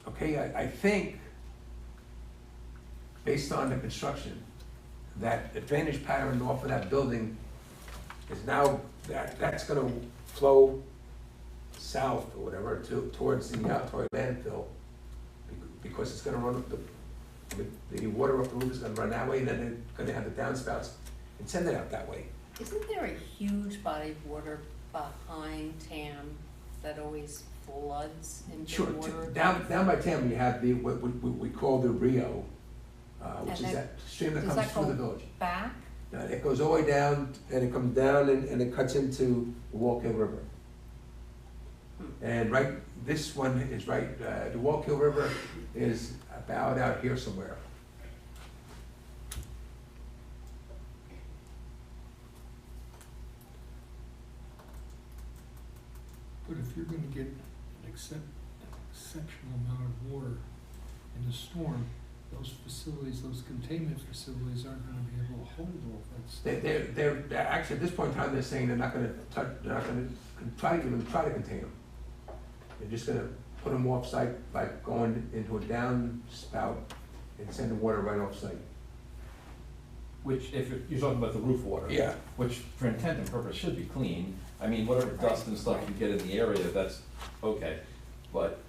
S1: Okay, I think, based on the construction, that the drainage pattern off of that building is now, that's gonna flow south or whatever towards the outdoor landfill, because it's gonna run, the water off the roof is gonna run that way, and then they're gonna have the downspouts and send it out that way.
S2: Isn't there a huge body of water behind Tam that always floods into
S1: Sure,
S2: water?
S1: down by Tam, we have the, what we call the Rio, which
S2: And
S1: is that stream that
S2: does
S1: comes
S2: that
S1: through the
S2: go
S1: village.
S2: back?
S1: It goes all the way down, and it comes down, and it cuts into the Wallkill River. And right, this one is right, the Wallkill River is about out here somewhere.
S4: But if you're gonna get an exceptional amount of water in a storm, those facilities, those containment facilities aren't gonna be able to hold all that stuff.
S1: They're actually, at this point in time, they're saying they're not gonna touch, they're not gonna even try to contain them. They're just gonna put them off-site by going into a downspout and sending water right off-site.
S3: Which, if you're talking about the roof water.
S1: Yeah.
S3: Which, for intent and purpose, should be clean. I mean, whatever dust and stuff you get in the area, that's okay. But,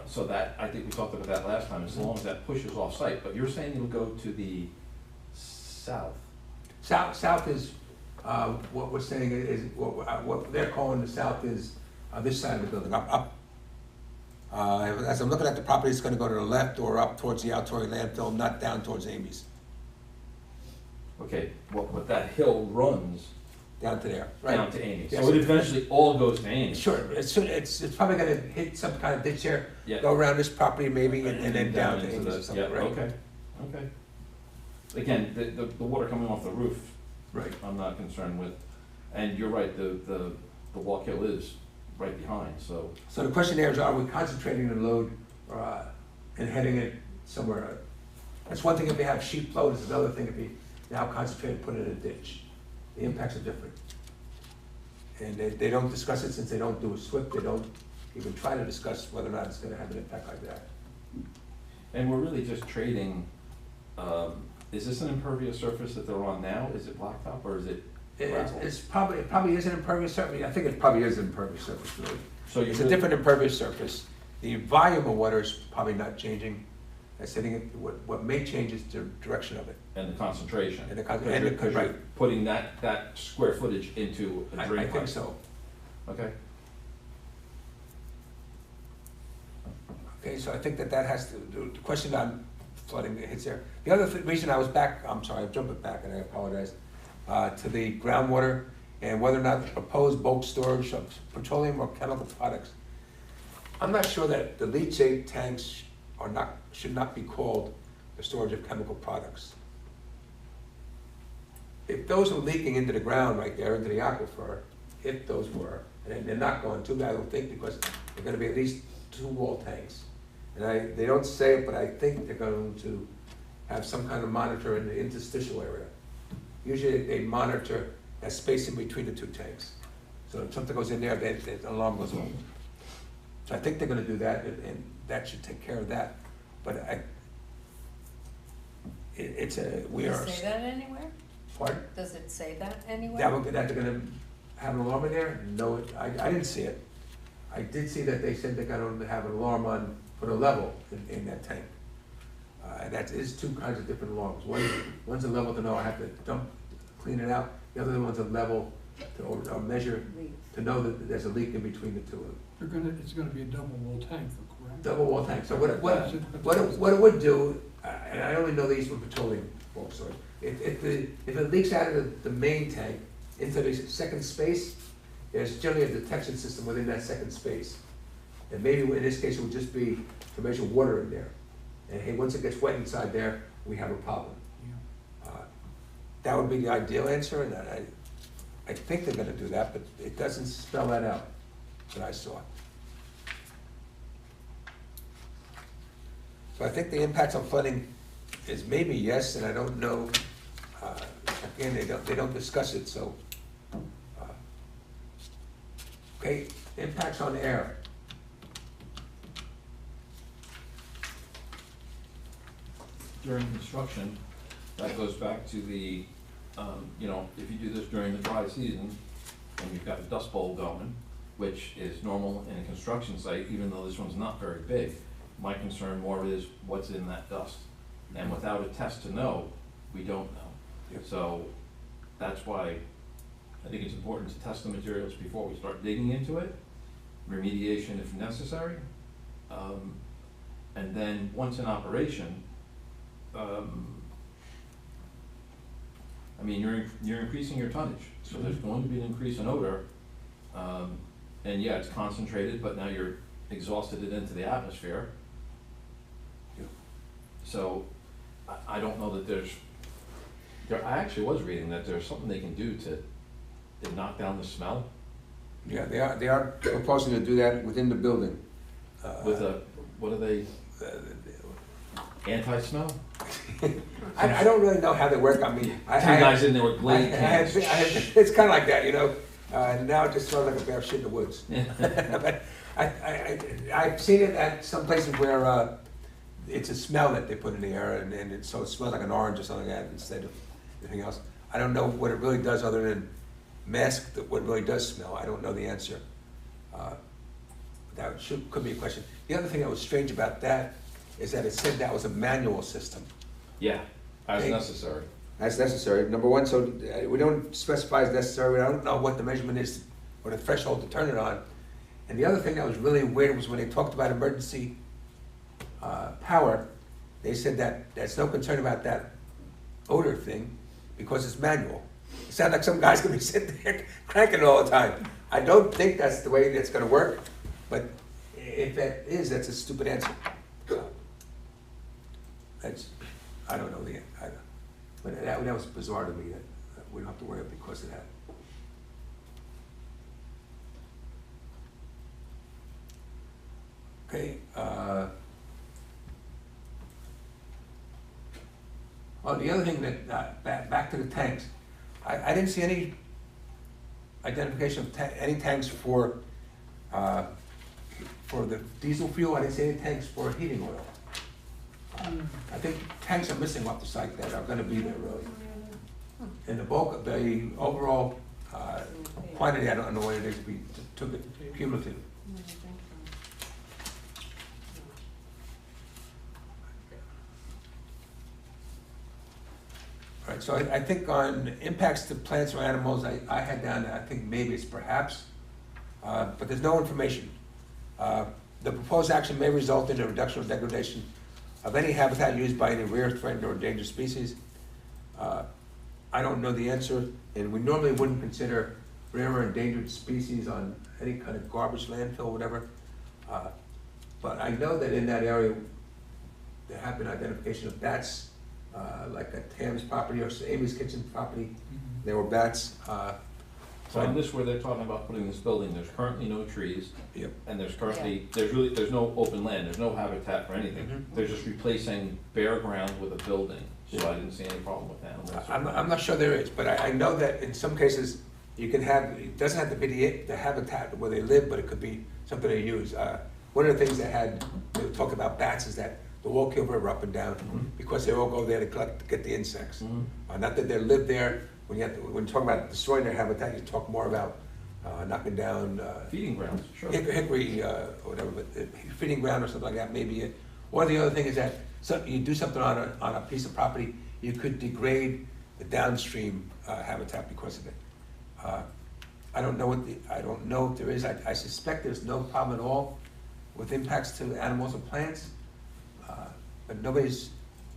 S3: so that, I think we talked about that last time, as long as that pushes off-site. But you're saying it'll go to the south?
S1: South is, what we're saying is, what they're calling the south is, this side of the building, up. As I'm looking at the property, it's gonna go to the left or up towards the Altori landfill, not down towards Amy's,
S3: Okay, what that hill runs
S1: down to there, right?
S3: down to Amy's.
S1: Yes.
S3: So it eventually all goes to Amy's.
S1: Sure, it's probably gonna hit some kind of ditch there,
S3: Yeah.
S1: go around this property maybe, and then down to
S3: into
S1: Amy's or
S3: the,
S1: something,
S3: yeah,
S1: right?
S3: okay. Again, the water coming off the roof,
S1: Right.
S3: I'm not concerned with. And you're right, the walk hill is right behind, so.
S1: So the question there is, are we concentrating the load, and heading it somewhere? That's one thing if you have sheet flow, it's another thing if you now concentrate and put it in a ditch. The impacts are different. And they don't discuss it since they don't do a SWIP, they don't even try to discuss whether or not it's gonna have an impact like that.
S3: And we're really just trading, is this an impervious surface that they're on now? Is it blacktop or is it gravel?
S1: It probably is an impervious surface, I think it probably is an impervious surface, really.
S3: So
S1: It's a different impervious surface. The volume of water is probably not changing. That's hitting it, what may change is the direction of it.
S3: And the concentration.
S1: And the
S3: Because
S1: right.
S3: you're putting that square footage into a drain
S1: I
S3: pipe.
S1: think so.
S3: Okay.
S1: Okay, so I think that has to, the question on flooding hits there. The other reason I was back, I'm sorry, I'm jumping back and I apologize, to the groundwater and whether or not the proposed bulk storage of petroleum or chemical products. I'm not sure that the leachate tanks should not be called the storage of chemical products. If those are leaking into the ground right there, into the aquifer, if those were, and they're not going to, I don't think, because they're gonna be at least 2 wall tanks. And they don't say it, but I think they're going to have some kind of monitor in the interstitial area. Usually they monitor that space in between the 2 tanks. So if something goes in there, the alarm goes off. So I think they're gonna do that, and that should take care of that. But we
S2: Does
S1: are.
S2: it say that anywhere?
S1: Pardon?
S2: Does it say that anywhere?
S1: That they're gonna have an alarm in there? No, I didn't see it. I did see that they said they're gonna have an alarm on, for the level in that tank. And that is 2 kinds of different alarms. One's a level to know I have to clean it out. The other one's a level to, or measure, to know that there's a leak in between the 2 of them.
S4: It's gonna be a double wall tank, though, correct?
S1: Double wall tank. So what it would do, and I only know these from petroleum folks, so if it leaks out of the main tank into the second space, there's generally a detection system within that second space. And maybe in this case, it would just be to measure water in there. And hey, once it gets wet inside there, we have a problem.
S4: Yeah.
S1: That would be the ideal answer, and I think they're gonna do that, but it doesn't spell that out that I saw. So I think the impacts on flooding is maybe yes, and I don't know, again, they don't discuss it, so. Okay, impacts on air.
S3: During construction, that goes back to the, if you do this during the dry season, and you've got a dust bowl going, which is normal in a construction site, even though this one's not very big, my concern more is what's in that dust. And without a test to know, we don't know.
S1: Yep.
S3: So that's why I think it's important to test the materials before we start digging into it, remediation if necessary. And then once in operation, you're increasing your tonnage, so there's going to be an increase in odor. And yeah, it's concentrated, but now you're exhausted it into the atmosphere.
S1: Yeah.
S3: So I don't know that I actually was reading that there's something they can do to knock down the smell.
S1: Yeah, they are proposing to do that within the building.
S3: With what are they, anti-smell?
S1: I don't really know how they work. I mean,
S3: Two guys in there with blade cans.
S1: It's kind of like that, you know. Now it just smells like a bear shit in the woods. But I've seen it at some places where it's a smell that they put in the air, and so it smells like an orange or something like that instead of anything else. I don't know what it really does other than mask what really does smell. I don't know the answer. That could be a question. The other thing that was strange about that is that it said that was a manual system.
S3: Yeah, as
S1: Okay.
S3: necessary.
S1: That's necessary, number one, so we don't specify as necessary, I don't know what the measurement is or the threshold to turn it on. And the other thing that was really weird was when they talked about emergency power, they said that there's no concern about that odor thing because it's manual. It sounds like some guy's gonna be sitting there cranking it all the time. I don't think that's the way it's gonna work, but if that is, that's a stupid answer. I don't know but that was bizarre to me that we don't have to worry about because of that. Okay, the other thing that, back to the tanks, I didn't see any identification of any tanks for the diesel fuel. I didn't see any tanks for heating oil. I think tanks are missing off the site that are gonna be there really. And the bulk of the overall quantity, I don't know what it is, we took it cumulative. All right, so I think on impacts to plants or animals, I had down, I think maybe it's perhaps, but there's no information. The proposed action may result in a reduction or degradation of any habitat used by any rare, threatened, or endangered species. I don't know the answer, and we normally wouldn't consider rare or endangered species on any kind of garbage landfill or whatever. But I know that in that area, there have been identification of bats, like at Tam's property or Amy's Kitchen property,
S4: Mhm.
S1: there were bats.
S3: So on this, where they're talking about putting this building, there's currently no trees,
S1: Yep.
S3: and there's no open land, there's no habitat for anything.
S1: Mhm.
S3: They're just replacing bare ground with a building, so I didn't see any problem with animals.
S1: I'm not sure there is, but I know that in some cases, you can have, it doesn't have to be the habitat where they live, but it could be something they use. One of the things they were talking about bats is that the Wallkill River up and down,
S3: Mhm.
S1: because they all go there to get the insects.
S3: Mhm.
S1: Not that they live there, when you talk about destroying their habitat, you talk more about knocking down
S3: Feeding grounds, sure.
S1: hickory, or whatever, but feeding ground or something like that, maybe it. Or the other thing is that, you do something on a piece of property, you could degrade the downstream habitat because of it. I don't know if there is, I suspect there's no problem at all with impacts to animals or plants, but nobody's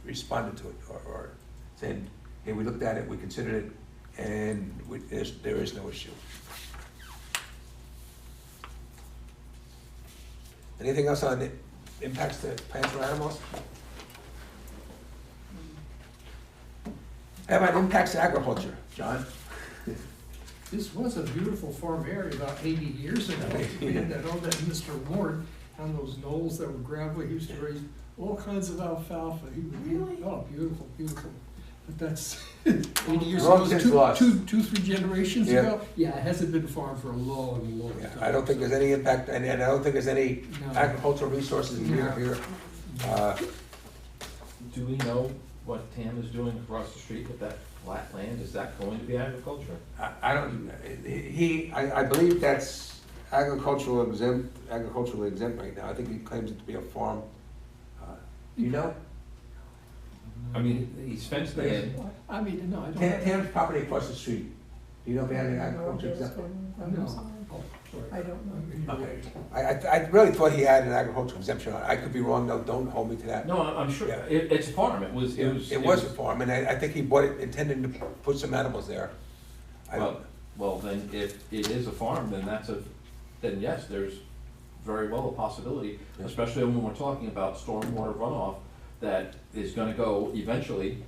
S1: responded to it, or said, hey, we looked at it, we considered it, and there is no issue. Anything else on the impacts to plants or animals? How about impacts to agriculture, John?
S4: This was a beautiful farm area about 80 years ago. We had that, all that Mr. Ward on those knolls that were gravelly. He used to raise all kinds of alfalfa. He would,
S5: Really?
S4: oh, beautiful, beautiful. But that's 80 years
S1: Long
S4: ago,
S1: since lost.
S4: two, 3 generations
S1: Yeah.
S4: ago. Yeah, it hasn't been farmed for a long, long
S1: Yeah,
S4: time.
S1: I don't think there's any impact, and I don't think there's any
S4: No.
S1: agricultural resources near
S4: No.
S1: here.
S3: Do we know what Tam is doing across the street with that flat land? Is that going to be agriculture?
S1: I don't, I believe that's agriculturally exempt right now. I think he claims it to be a farm. You know?
S3: I mean, he's fenced it in.
S4: I mean, no, I don't.
S1: Tam's property across the street. Do you know if they had any agriculture exempt?
S4: No. Oh, sorry.
S5: I don't know.
S1: Okay. I really thought he had an agricultural exemption on it. I could be wrong, though, don't hold me to that.
S3: No, I'm sure,
S1: Yeah.
S3: it's a farm, it was.
S1: It was a farm, and I think he bought it intending to put some animals there. I don't,
S3: Well, then if it is a farm, then yes, there's very well a possibility,
S1: Yeah.
S3: especially when we're talking about stormwater runoff that is gonna go eventually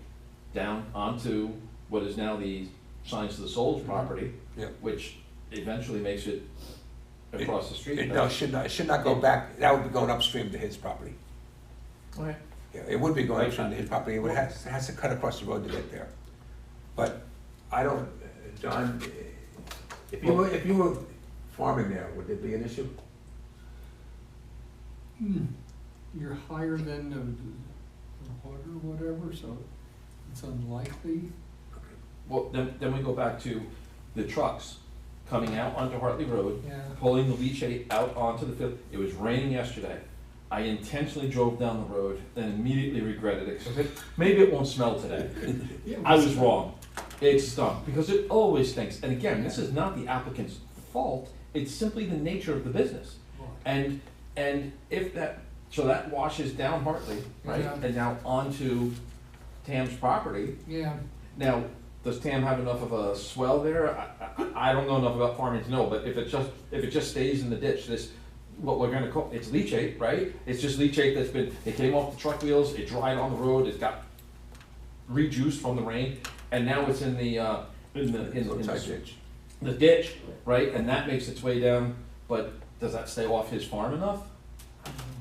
S3: down onto what is now the Science of the Souls property,
S1: Yeah.
S3: which eventually makes it across the street.
S1: No, it should not go back, that would be going upstream to his property.
S3: Okay.
S1: Yeah, it would be going
S3: Right.
S1: upstream to his property, it has to cut across the road to get there. But I don't, John, if you were farming there, would it be an issue?
S4: You're higher than the water or whatever, so it's unlikely.
S3: Well, then we go back to the trucks coming out onto Hartley Road,
S4: Yeah.
S3: pulling the leachate out onto the field. It was raining yesterday. I intentionally drove down the road and immediately regretted it, 'cause maybe it won't smell today. I was wrong. It stunk, because it always stinks. And again, this is not the applicant's fault, it's simply the nature of the business. And if so that washes down Hartley, right?
S4: Yeah.
S3: And now onto Tam's property.
S4: Yeah,
S3: Now, does Tam have enough of a swell there? I don't know enough about farming to know, but if it just stays in the ditch, what we're gonna call, it's leachate, right? It's just leachate it came off the truck wheels, it dried on the road, it got rejuiced from the rain, and now it's in the ditch, right? And that makes its way down, but does that stay off his farm enough?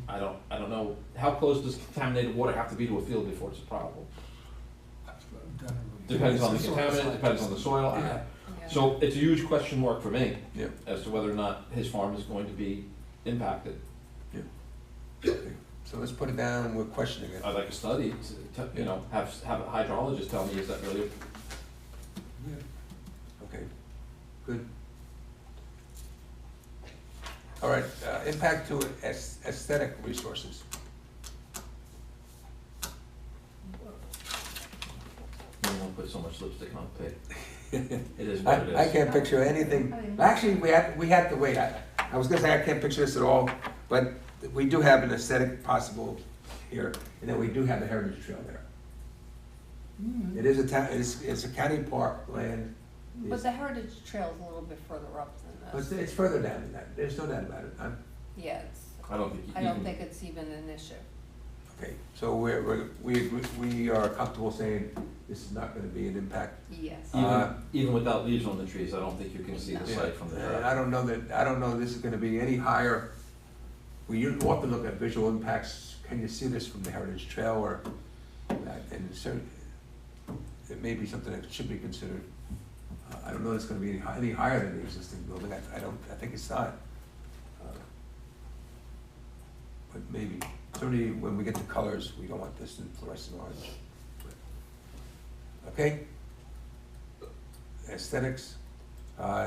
S3: I don't know. How close does contaminated water have to be to a field before it's a problem? Depends on the contaminant, depends on the soil.
S4: Yeah.
S2: Yeah.
S3: So it's a huge question mark for me
S1: Yeah.
S3: as to whether or not his farm is going to be impacted.
S1: Okay. So let's put it down, we're questioning it.
S3: I'd like a study, have a hydrologist tell me, is that really,
S1: Okay, good. All right, impact to aesthetic resources.
S3: you won't put so much lipstick on a pig. It is what it is.
S1: I can't picture anything, actually, we had to wait, I was gonna say I can't picture this at all, but we do have an aesthetic possible here, and then we do have the Heritage Trail there. It is a town, it's a county park land.
S2: But the Heritage Trail is a little bit further up than
S1: But
S2: this.
S1: it's further down than that, there's no doubt about it.
S2: Yeah,
S3: I don't think you
S2: I don't
S3: even,
S2: think it's even an issue.
S1: Okay, so we are comfortable saying this is not gonna be an impact?
S2: Yes.
S3: Even without leaves on the trees, I don't think you can see the
S1: Yeah,
S3: site from the
S1: and
S3: drive.
S1: I don't know this is gonna be any higher. We often look at visual impacts, can you see this from the Heritage Trail or that, and it may be something that should be considered. I don't know it's gonna be any higher than the existing building, I think it's not. But maybe, certainly when we get the colors, we don't want this in fluorescent orange. Okay? Aesthetics,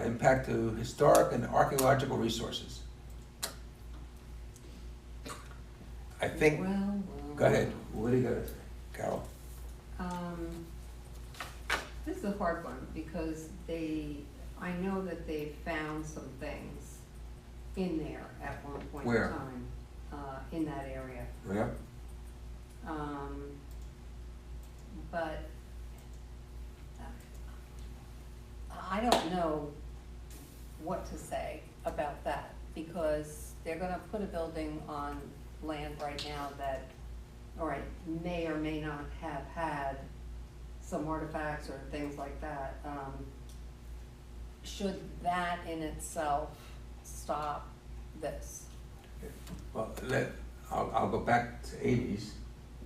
S1: impact to historic and archaeological resources. I think,
S2: Well,
S1: go ahead, what do you got to say, Carol?
S2: This is a hard one because I know that they found some things in there at one point in
S1: Where?
S2: time, in that area.
S1: Yeah,
S2: But I don't know what to say about that because they're gonna put a building on land right now that, all right, may or may not have had some artifacts or things like that. Should that in itself stop this?
S1: well, I'll go back to Amy's,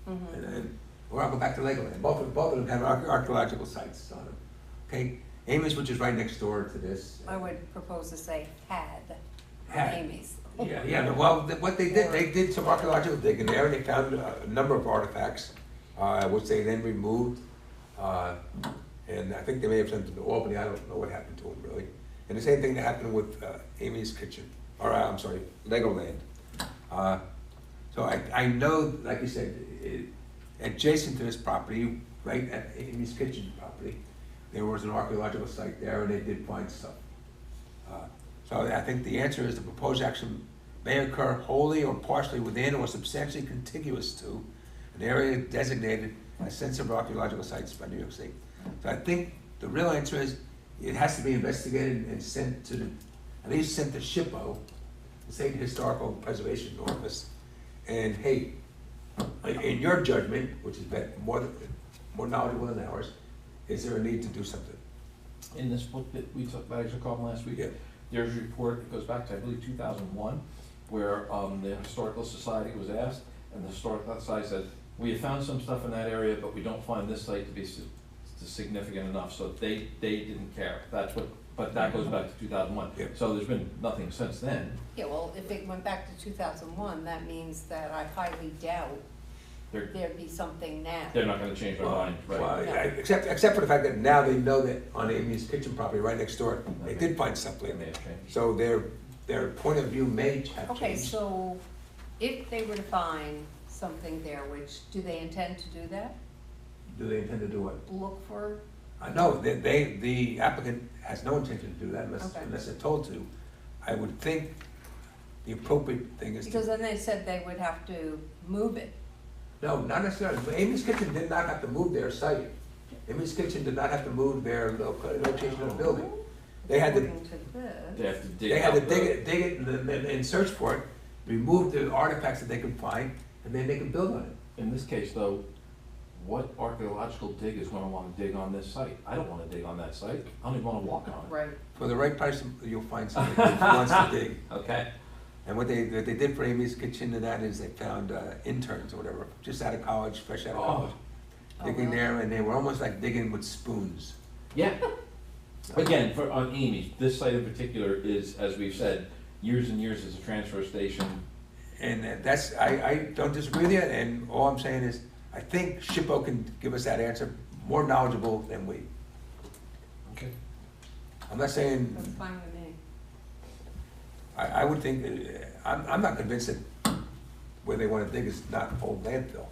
S2: Mhm.
S1: and then, or I'll go back to Legoland, both of them have archaeological sites on them. Okay, Amy's, which is right next door to this.
S2: I would propose to say had,
S1: Had.
S2: Amy's.
S1: Yeah, well, what they did some archaeological digging there, and they found a number of artifacts, which they then removed. And I think they may have sent them to Albany, I don't know what happened to them really. And the same thing that happened with Amy's Kitchen, or I'm sorry, Legoland. So I know, like you said, adjacent to this property, right at Amy's Kitchen property, there was an archaeological site there and they did find stuff. So I think the answer is the proposed action may occur wholly or partially within or substantially contiguous to an area designated as sensitive archaeological sites by New York State. So I think the real answer is it has to be investigated and sent to at least sent to SHPO, the State Historical Preservation Office. And hey, in your judgment, which is more knowledgeable than ours, is there a need to do something?
S3: In this book that we took, that I took on last week,
S1: Yeah.
S3: there's a report, it goes back to, I believe, 2001, where the Historical Society was asked, and the Historical Society said, we have found some stuff in that area, but we don't find this site to be significant enough, so they didn't care. That's what, but that goes back to 2001.
S1: Yeah.
S3: So there's been nothing since then.
S2: Yeah, well, if it went back to 2001, that means that I highly doubt
S3: They're,
S2: there'd be something now.
S3: they're not gonna change their mind, right?
S1: Well,
S2: No.
S1: except for the fact that now they know that on Amy's Kitchen property right next door, they did find
S3: They
S1: something.
S3: may have changed.
S1: So their point of view may have
S2: Okay,
S1: changed.
S2: so if they were to find something there, which, do they intend to do that?
S1: Do they intend to do what?
S2: Look for,
S1: No, the applicant has no intention to do that
S2: Okay.
S1: unless they're told to. I would think the appropriate thing is
S2: because
S1: to,
S2: then they said they would have to move it.
S1: no, not necessarily. Amy's Kitchen did not have to move their site. Amy's Kitchen did not have to move their location of the building. They had to,
S2: According to this.
S3: They have to dig
S1: they had to
S3: out
S1: dig it and search for it, remove the artifacts that they could find, and then they could build on it.
S3: In this case, though, what archaeological dig is gonna wanna dig on this site? I don't wanna dig on that site. I don't even wanna walk on it.
S2: Right.
S1: For the right price, you'll find somebody who wants to dig.
S3: Okay.
S1: And what they did for Amy's Kitchen and that is they found interns or whatever, just out of college, fresh out of college,
S2: Oh,
S1: digging
S2: really?
S1: there, and they were almost like digging with spoons.
S3: Yeah. Again, on Amy's, this site in particular is, as we've said, years and years as a transfer station.
S1: And that's, I don't disagree with you, and all I'm saying is, I think SHPO can give us that answer, more knowledgeable than we.
S3: Okay.
S1: I'm not saying,
S2: That's fine with me.
S1: I would think, I'm not convinced that where they wanna dig is not old landfill.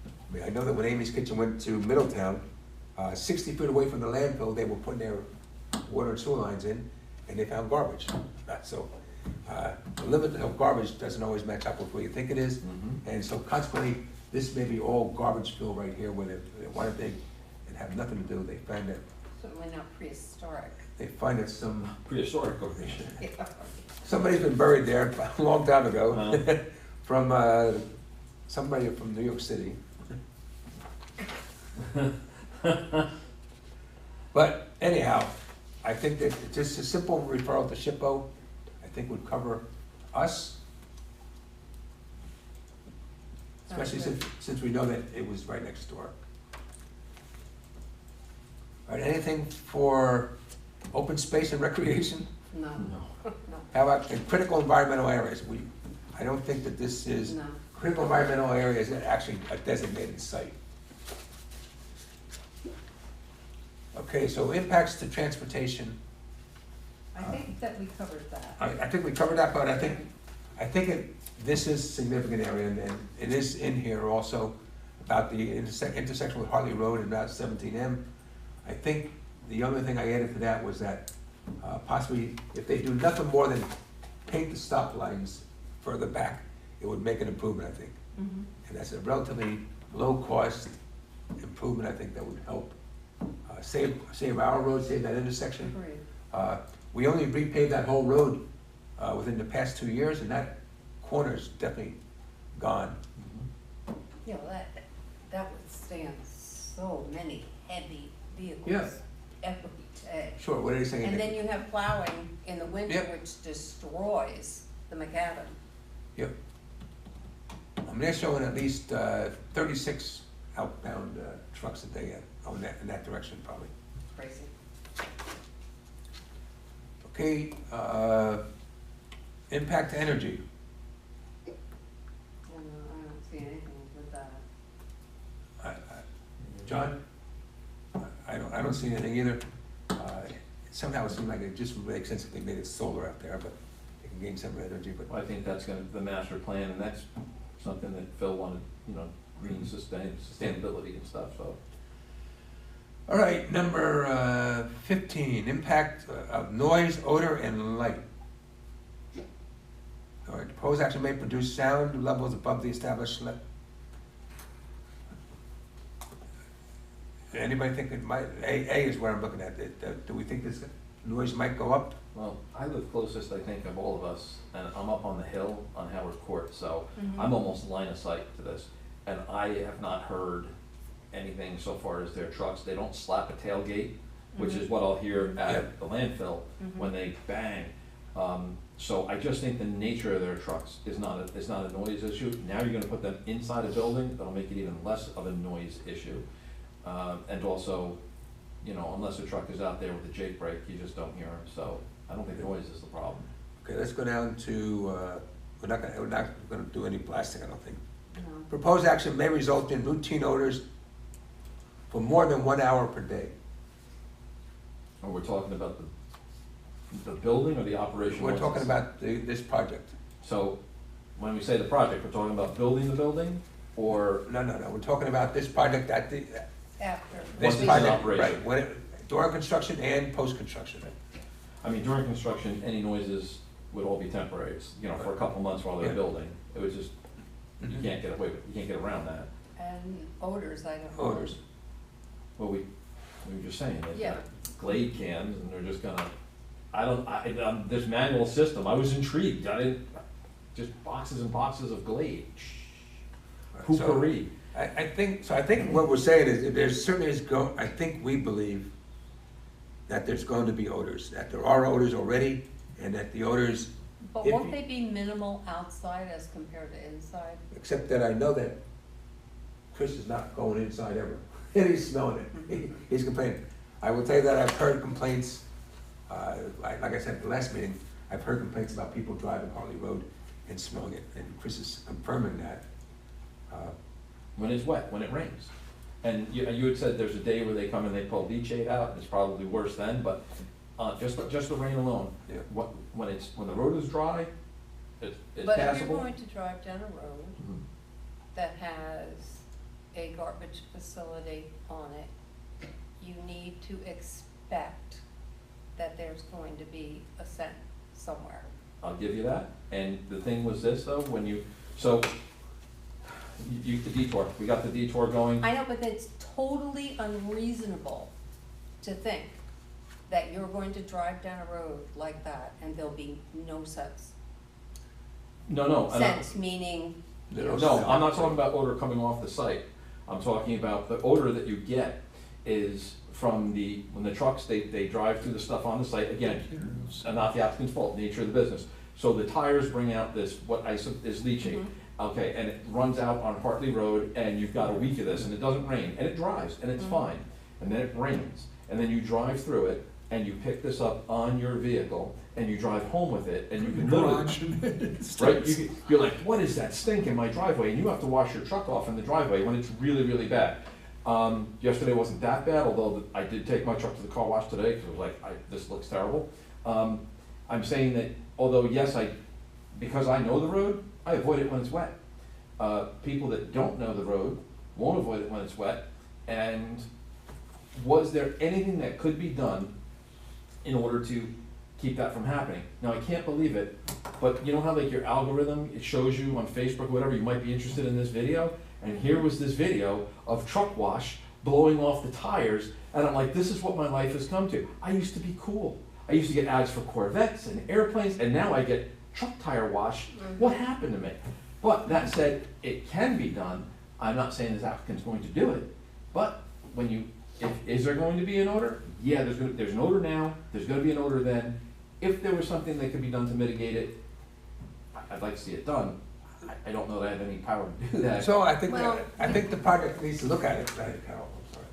S1: I mean, I know that when Amy's Kitchen went to Middletown, 60 feet away from the landfill, they were putting their water and sewer lines in, and they found garbage. So, the limit of garbage doesn't always match up with what you think it is, and so consequently, this may be all garbage fill right here where they want to dig and have nothing to do. They find that,
S2: Certainly not prehistoric.
S1: they find that
S3: Prehistoric location.
S2: Yeah.
S1: somebody's been buried there a long time ago, from somebody from New York City. But anyhow, I think that just a simple referral to SHPO, I think would cover us. Especially since we know that it was right next door. All right, anything for open space and recreation?
S2: No,
S3: No.
S2: no,
S1: How about in critical environmental areas? I don't think that this is,
S2: no.
S1: critical environmental areas is actually a designated site. Okay, so impacts to transportation.
S2: I think that we covered that.
S1: I think we covered that, but I think this is a significant area, and it is in here also about the intersection with Hartley Road and about 17M. I think the only thing I added to that was that possibly if they do nothing more than paint the stop lines further back, it would make an improvement, I think.
S2: Mhm.
S1: And that's a relatively low-cost improvement, I think, that would help save our road, save that intersection.
S2: Agreed.
S1: We only repaved that whole road within the past 2 years, and that corner's definitely gone.
S2: You know, that withstands so many heavy vehicles
S1: Yeah.
S2: every day.
S1: Sure, what are they saying?
S2: And then you have plowing in the winter,
S1: Yep.
S2: which destroys the macadam.
S1: Yep. They're showing at least 36 outbound trucks a day in that direction, probably.
S2: Crazy.
S1: Okay, impact to energy.
S2: I don't see anything with that.
S1: John? I don't see anything either. Somehow it seemed like it just would make sense if they made it solar out there, but they can gain some energy, but.
S3: I think that's gonna, the master plan, and that's something that Phil wanted, green sustainability and stuff, so.
S1: All right, number 15, impact of noise, odor, and light. All right, proposed action may produce sound levels above the established Anybody think it might, A is where I'm looking at, do we think this noise might go up?
S3: Well, I live closest, I think, of all of us, and I'm up on the hill on Howard Court, so
S2: Mhm.
S3: I'm almost line of sight to this. And I have not heard anything so far as their trucks. They don't slap a tailgate, which is what I'll hear at the landfill when they bang. So I just think the nature of their trucks is not a noise issue. Now you're gonna put them inside a building, that'll make it even less of a noise issue. And also, unless a truck is out there with a Jake brake, you just don't hear them, so I don't think noise is the problem.
S1: Okay, let's go down to, we're not gonna do any plastic, I don't think.
S2: No.
S1: Proposed action may result in routine odors for more than 1 hour per day.
S3: Or we're talking about the building or the operation?
S1: We're talking about this project.
S3: So, when we say the project, we're talking about building the building, or?
S1: No, we're talking about this project at the,
S2: After.
S3: Once
S1: this
S3: it's in
S1: project,
S3: operation.
S1: right, during construction and post-construction.
S3: I mean, during construction, any noises would all be temporary, for a couple months while they're
S1: Yeah.
S3: building. It was just, you
S1: Mhm.
S3: can't get away with, you can't get around that.
S2: And odors, I don't know.
S1: Odors.
S3: Well, we were just saying, they've
S2: Yeah.
S3: got Glade cans, and they're just gonna, this manual system, I was intrigued, just boxes and boxes of Glade.
S1: So,
S3: Poopery.
S1: I think what we're saying is, there certainly is I think we believe that there's going to be odors, that there are odors already, and that the odors,
S2: But
S1: If
S2: won't
S1: you-
S2: they be minimal outside as compared to inside?
S1: except that I know that Chris is not going inside ever, and he's smelling it, he's complaining. I will tell you that I've heard complaints, like I said at the last meeting, I've heard complaints about people driving Hartley Road and smelling it, and Chris is confirming that.
S3: When it's wet, when it rains. And you had said there's a day where they come and they pull leachate out, and it's probably worse then, but, just the rain alone.
S1: Yeah.
S3: When the road is dry, it's
S2: But if you're
S3: passable.
S2: going to drive down a road
S3: Mhm.
S2: that has a garbage facility on it, you need to expect that there's going to be a scent somewhere.
S3: I'll give you that. And the thing was this though, the detour, we got the detour going.
S2: I know, but it's totally unreasonable to think that you're going to drive down a road like that and there'll be no sense.
S3: No,
S2: Sense meaning
S3: No, I'm not talking about odor coming off the site. I'm talking about the odor that you get is from when the trucks, they drive through the stuff on the site, again, not the applicant's fault, nature of the business. So the tires bring out this, what I said is leachate, okay, and it runs out on Hartley Road, and you've got a week of this, and it doesn't rain, and it dries, and it's fine. And then it rains, and then you drive through it, and you pick this up on your vehicle, and you drive home with it, and you can literally, right, you're like, what is that stink in my driveway? And you have to wash your truck off in the driveway when it's really, really bad. Yesterday wasn't that bad, although I did take my truck to the car wash today, because I was like, this looks terrible. I'm saying that, although yes, because I know the road, I avoid it when it's wet. People that don't know the road won't avoid it when it's wet. And was there anything that could be done in order to keep that from happening? Now, I can't believe it, but you know how like your algorithm, it shows you on Facebook, whatever, you might be interested in this video? And here was this video of truck wash blowing off the tires, and I'm like, this is what my life has come to. I used to be cool. I used to get ads for Corvettes and airplanes, and now I get truck tire wash. What happened to me? But that said, it can be done. I'm not saying this applicant's going to do it, but is there going to be an odor? Yeah, there's an odor now, there's gonna be an odor then. If there was something that could be done to mitigate it, I'd like to see it done. I don't know that I have any power to do that.
S1: So I think,
S2: Well,
S1: the project needs to look at it, right, Carol, I'm sorry.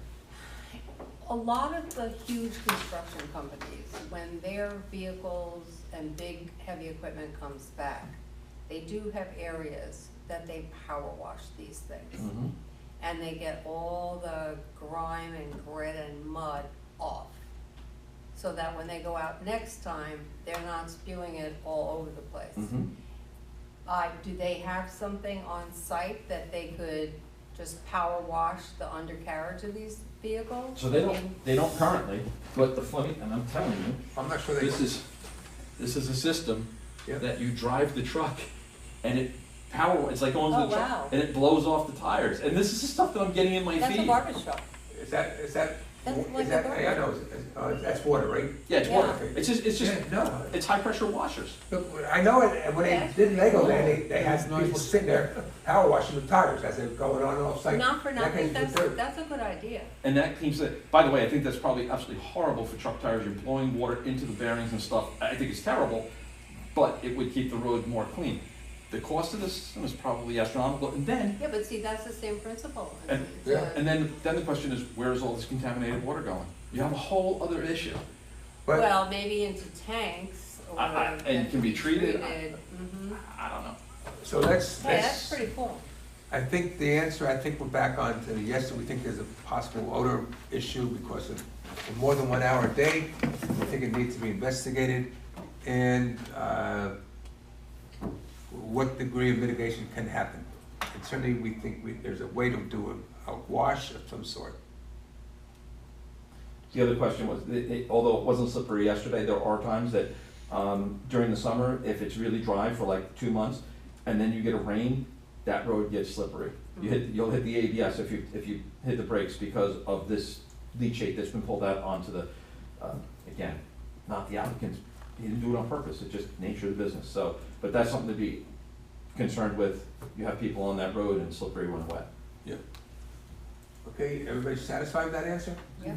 S2: A lot of the huge construction companies, when their vehicles and big heavy equipment comes back, they do have areas that they power wash these things.
S3: Mhm.
S2: And they get all the grime and grit and mud off. So that when they go out next time, they're not spewing it all over the place.
S3: Mhm.
S2: Do they have something on site that they could just power wash the undercarriage of these vehicles?
S3: So they don't currently, but the funny, and I'm telling you,
S1: I'm not sure they.
S3: this is a system
S1: Yeah.
S3: that you drive the truck and it's like going to
S2: Oh,
S3: the truck
S2: wow.
S3: and it blows off the tires. And this is the stuff that I'm getting in my
S2: That's a
S3: feed.
S2: garbage truck.
S1: Is that,
S2: That's like
S1: is
S2: a
S1: that,
S2: garbage.
S1: I know, that's water, right?
S3: Yeah, it's
S2: Yeah.
S3: water. It's just,
S1: Yeah, no.
S3: it's high pressure washers.
S1: Look, I know it, and when
S2: Yeah.
S1: they did Lego Land, they had
S4: That's
S1: people
S4: nice.
S1: sitting there power washing the tires as they're going on off site.
S2: Not for
S1: That
S2: nothing,
S1: guy's dirt.
S2: that's a good idea.
S3: And that keeps it, by the way, I think that's probably absolutely horrible for truck tires. You're blowing water into the bearings and stuff. I think it's terrible, but it would keep the road more clean. The cost of the system is probably astronomical. And then,
S2: Yeah, but see, that's the same principle.
S3: And-
S2: It's a-
S3: and then the question is, where is all this contaminated water going? You have a whole other issue.
S1: But
S2: Well, maybe into tanks or.
S3: And can be treated.
S2: Mhm.
S3: I don't know.
S1: so let's,
S2: Hey, that's pretty cool.
S1: I think the answer, I think we're back on to yes, we think there's a possible odor issue because of more than 1 hour a day. I think it needs to be investigated, and what degree of mitigation can happen. And certainly, we think there's a way to do a wash of some sort.
S3: The other question was, although it wasn't slippery yesterday, there are times that during the summer, if it's really dry for like 2 months, and then you get a rain, that road gets slippery. You'll hit the ABS if you hit the brakes because of this leachate that's been pulled out onto the, again, not the applicant's, he didn't do it on purpose, it's just nature of the business. So, but that's something to be concerned with. You have people on that road and slippery when wet.
S1: Yeah. Okay, everybody satisfied with that answer?
S2: Yeah.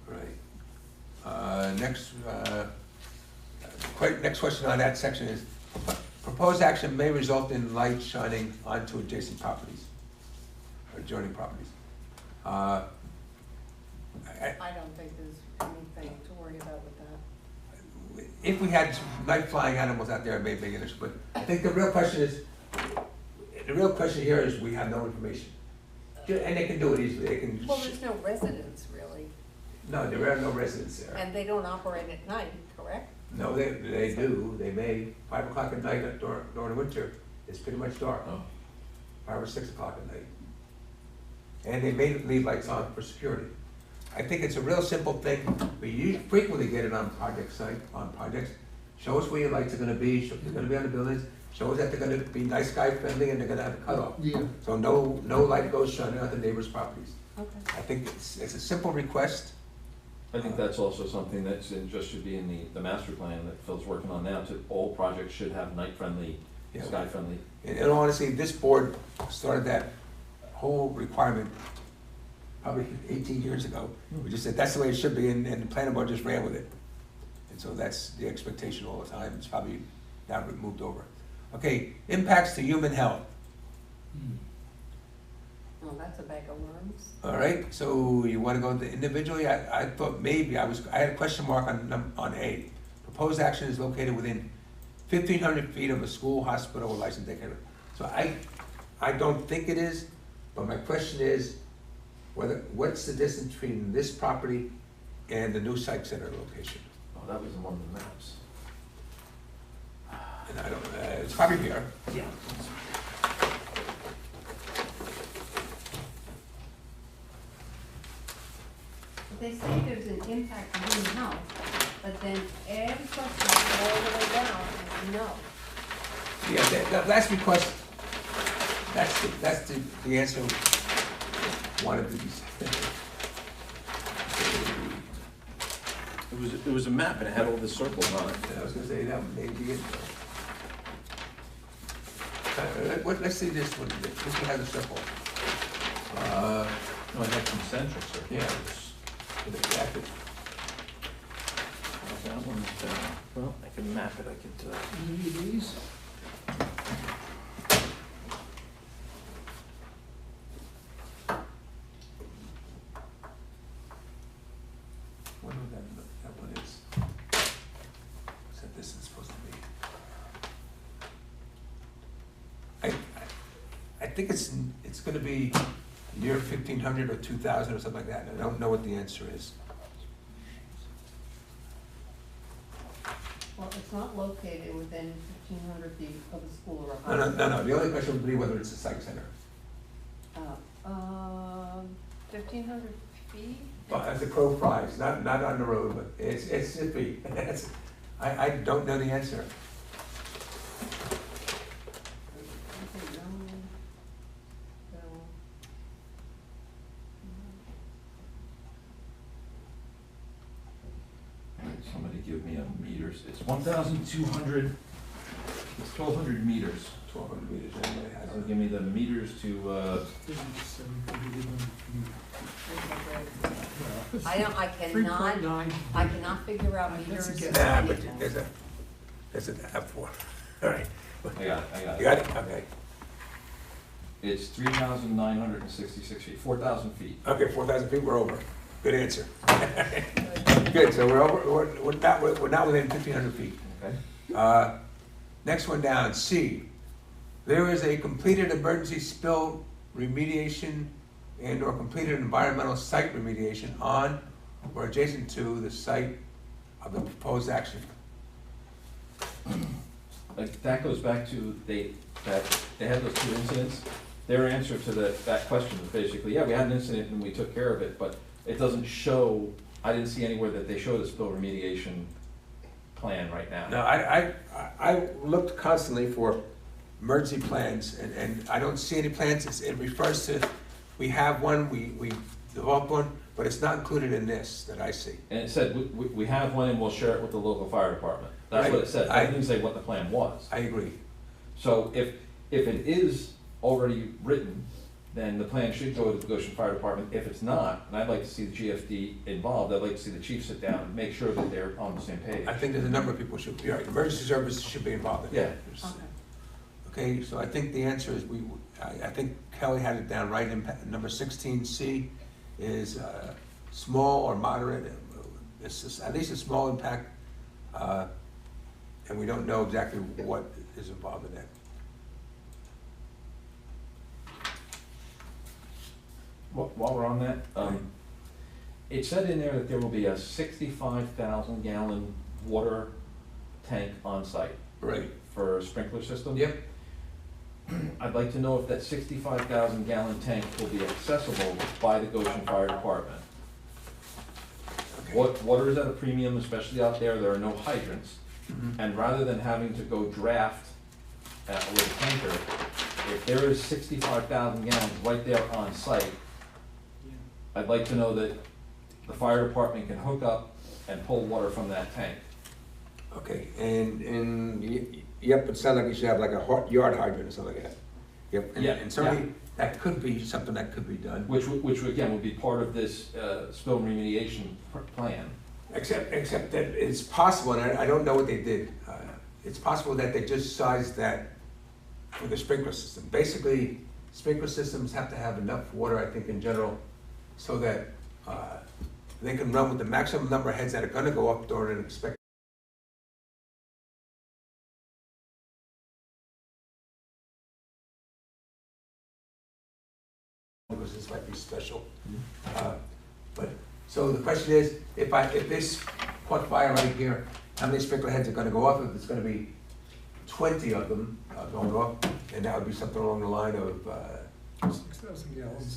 S1: Right. Next question on that section is, proposed action may result in light shining onto adjacent properties, or adjoining properties.
S2: I don't think there's anything to worry about with that.
S1: If we had night flying animals out there, it may be an issue, but I think the real question here is we have no information. And they can do it easily, they can.
S2: Well, there's no residents really,
S1: No, there are no residents there.
S2: and they don't operate at night, correct?
S1: No, they do, they may, 5 o'clock at night during the winter, it's pretty much dark.
S3: Oh.
S1: 5 or 6 o'clock at night. And they may leave lights on for security. I think it's a real simple thing, we frequently get it on projects. Show us where your lights are gonna be, show if they're gonna be on the buildings, show us that they're gonna be nice guy friendly and they're gonna have a cutoff.
S4: Yeah.
S1: So no light goes shining on the neighbors' properties.
S2: Okay.
S1: I think it's a simple request,
S3: I think that's also something that's just should be in the master plan that Phil's working on now, to all projects should have night-friendly,
S1: Yeah.
S3: sky-friendly.
S1: In all honesty, this board started that whole requirement probably 18 years ago. We just said, that's the way it should be, and the planning board just ran with it. And so that's the expectation all the time, it's probably now moved over. Okay, impacts to human health.
S2: Well, that's a bag of worms.
S1: All right, so you wanna go into individually? I thought maybe, I had a question mark on A. Proposed action is located within 1,500 feet of a school, hospital, or licensed daycare. So I don't think it is, but my question is, what's the distance between this property and the new psych center location?
S3: Oh, that was in one of the maps.
S1: And I don't, it's probably here.
S3: Yeah.
S2: They say there's an impact on human health, but then every question all the way down is no.
S1: Yeah, that's because, that's the answer one of these.
S3: It was a map and it had all the circles on it.
S1: I was gonna say that may be it. Let's see this one, this one has a circle.
S3: No, it had concentric circles.
S1: Yeah. Exactly.
S3: That one, well, I can map it, I could,
S4: Any of these?
S1: Wonder what that one is. Except this is supposed to be. I think it's gonna be near 1,500 or 2,000 or something like that. I don't know what the answer is.
S2: Well, it's not located within 1,500 feet of a school or a
S1: No,
S2: hospital.
S1: no, the only question would be whether it's a psych center.
S2: 1,500 feet?
S1: Well, as the crow flies, not on the road, but it's iffy. I don't know the answer.
S2: Okay, no, no.
S3: somebody give me a meters, it's 1,200, it's 1,200 meters.
S1: 1,200 meters, anyway. I
S3: So
S1: don't know.
S3: give me the meters to,
S4: 700 feet.
S2: I cannot,
S4: 3.9.
S2: I cannot figure out
S4: That's a
S2: meters.
S4: guess.
S2: or
S1: Nah, but
S2: anything.
S1: there's an app for it. All right.
S3: I got it.
S1: You got it? Okay.
S3: It's 3,966 feet, 4,000 feet.
S1: Okay, 4,000 feet, we're over. Good answer. Good, so we're over, we're not within 1,500 feet.
S3: Okay.
S1: Next one down, C. There is a completed emergency spill remediation and/or completed environmental site remediation on or adjacent to the site of the proposed action.
S3: Like, that goes back to, they had those two incidents. Their answer to that question was basically, yeah, we had an incident and we took care of it, but it doesn't show, I didn't see anywhere that they showed a spill remediation plan right now.
S1: Now, I looked constantly for emergency plans, and I don't see any plans. It refers to, we have one, we developed one, but it's not included in this that I see.
S3: And it said, we have one and we'll share it with the local fire department. That's what it said.
S1: Right.
S3: It didn't say what the plan was.
S1: I agree.
S3: So if it is already written, then the plan should go to the Goshen Fire Department. If it's not, and I'd like to see the GFD involved, I'd like to see the chief sit down and make sure that they're on the same page.
S1: I think there's a number of people should be, all right, emergency services should be involved in that.
S2: Okay.
S1: Okay, so I think the answer is, I think Kelly had it down right, number 16C is small or moderate, it's just at least a small impact, and we don't know exactly what is involved in that.
S3: While we're on that, it said in there that there will be a 65,000 gallon water tank on site
S1: Right.
S3: for a sprinkler system.
S1: Yep.
S3: I'd like to know if that 65,000 gallon tank will be accessible by the Goshen Fire Department.
S1: Okay.
S3: Water is at a premium, especially out there are no hydrants.
S1: Mhm.
S3: And rather than having to go draft with a tanker, if there is 65,000 gallons right there on site,
S4: Yeah.
S3: I'd like to know that the fire department can hook up and pull water from that tank.
S1: Okay, yep, it sounds like you should have like a yard hydrant or something like that. Yep,
S3: Yeah,
S1: and certainly, that could be something that could be done.
S3: Which again, would be part of this spill remediation plan.
S1: Except that it's possible, and I don't know what they did. It's possible that they just sized that for the sprinkler system. Basically, sprinkler systems have to have enough water, I think, in general, so that they can run with the maximum number of heads that are gonna go up during an expected. Because this might be special. But, so the question is, if this caught fire right here, how many sprinkler heads are gonna go off? If it's gonna be 20 of them going off, and that would be something along the line of
S4: 6,000 gallons.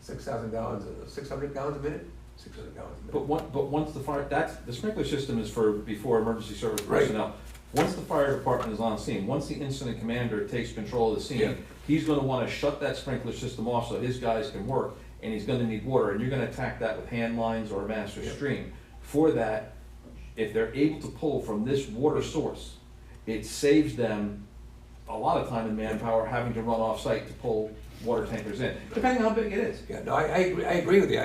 S1: 6,000 gallons, 600 gallons a minute? 600 gallons a minute.
S3: But once the fire, the sprinkler system is for before emergency service
S1: Right.
S3: personnel. Once the fire department is on scene, once the incident commander takes control of the
S1: Yeah.
S3: scene, he's gonna wanna shut that sprinkler system off so his guys can work, and he's gonna need water, and you're gonna attack that with hand lines or a master
S1: Yeah.
S3: stream. For that, if they're able to pull from this water source, it saves them a lot of time and manpower having to run off-site to pull water tankers in, depending on how big it is.
S1: Yeah, no, I agree with you.